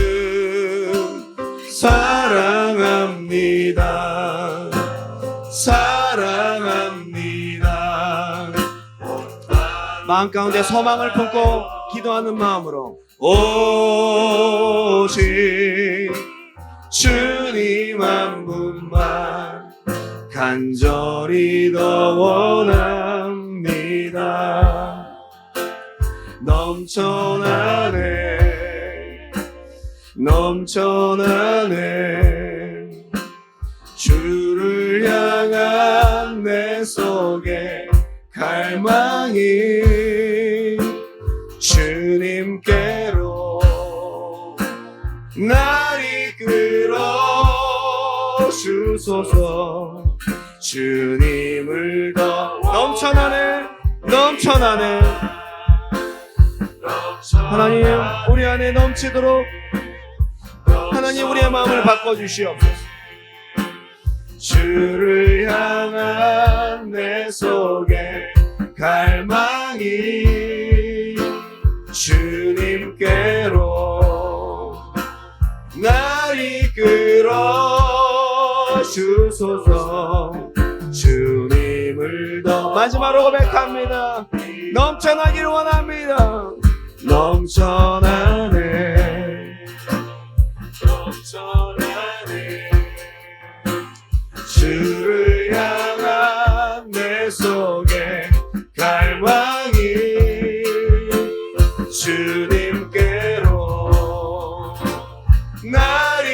사랑합니다. 사랑합니다. 마음 가운데 소망을 품고 기도하는 마음으로 오직 주님 한 분만 간절히 더 원합니다. 넘쳐나네 넘쳐나네 주를 향한 내 속에 갈망이 주님께로 날 이끌어 주소서. 주님을 더 넘쳐나네 넘쳐나네 하나님 우리 안에 넘치도록 하나님 우리의 마음을 바꿔주시옵소서. 주를 향한 내 속에 갈망이 주님께로 날 이끌어 주소서. 주님을 더 마지막으로 고백합니다. 넘쳐나기를 원합니다. 넘쳐나네 넘쳐나네 주를 향한 내 속에 갈망이 주님께로 날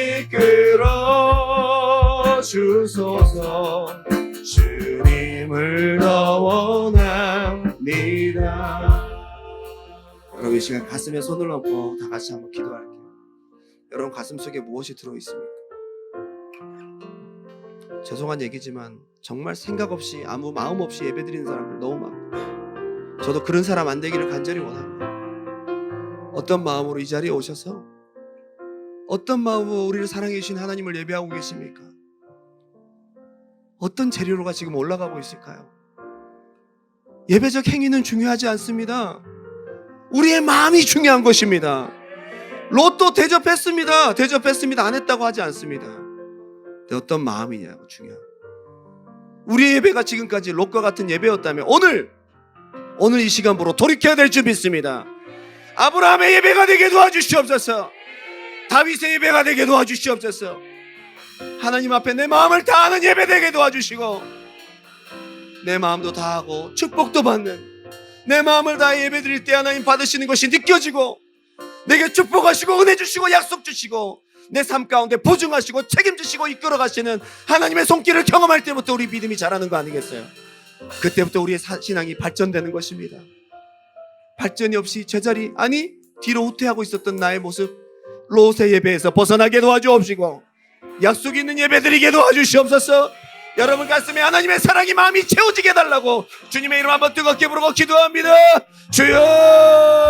주님을 더 원합니다. 여러분 이 시간 가슴에 손을 얹고 다 같이 한번 기도할게요. 여러분 가슴 속에 무엇이 들어있습니까? 죄송한 얘기지만 정말 생각 없이 아무 마음 없이 예배드리는 사람들 너무 많고, 저도 그런 사람 안 되기를 간절히 원합니다. 어떤 마음으로 이 자리에 오셔서 어떤 마음으로 우리를 사랑해 주신 하나님을 예배하고 계십니까? 어떤 재료가 지금 올라가고 있을까요? 예배적 행위는 중요하지 않습니다. 우리의 마음이 중요한 것입니다. 로또 대접했습니다. 안 했다고 하지 않습니다. 근데 어떤 마음이냐고 중요합니다. 우리의 예배가 지금까지 롯과 같은 예배였다면 오늘 이 시간부로 돌이켜야 될 줄 믿습니다. 아브라함의 예배가 되게 도와주시옵소서. 다윗의 예배가 되게 도와주시옵소서. 하나님 앞에 내 마음을 다하는 예배 되게 도와주시고, 내 마음도 다하고 축복도 받는, 내 마음을 다해 예배드릴 때 하나님 받으시는 것이 느껴지고, 내게 축복하시고 은혜 주시고 약속 주시고 내 삶 가운데 보증하시고 책임지시고 이끌어 가시는 하나님의 손길을 경험할 때부터 우리 믿음이 자라는 거 아니겠어요? 그때부터 우리의 신앙이 발전되는 것입니다. 발전이 없이 제자리, 아니 뒤로 후퇴하고 있었던 나의 모습, 롯의 예배에서 벗어나게 도와주옵시고 약속 있는 예배 드리게 도와주시옵소서. 여러분 가슴에 하나님의 사랑이 마음이 채워지게 해달라고 주님의 이름 한번 뜨겁게 부르고 기도합니다. 주여.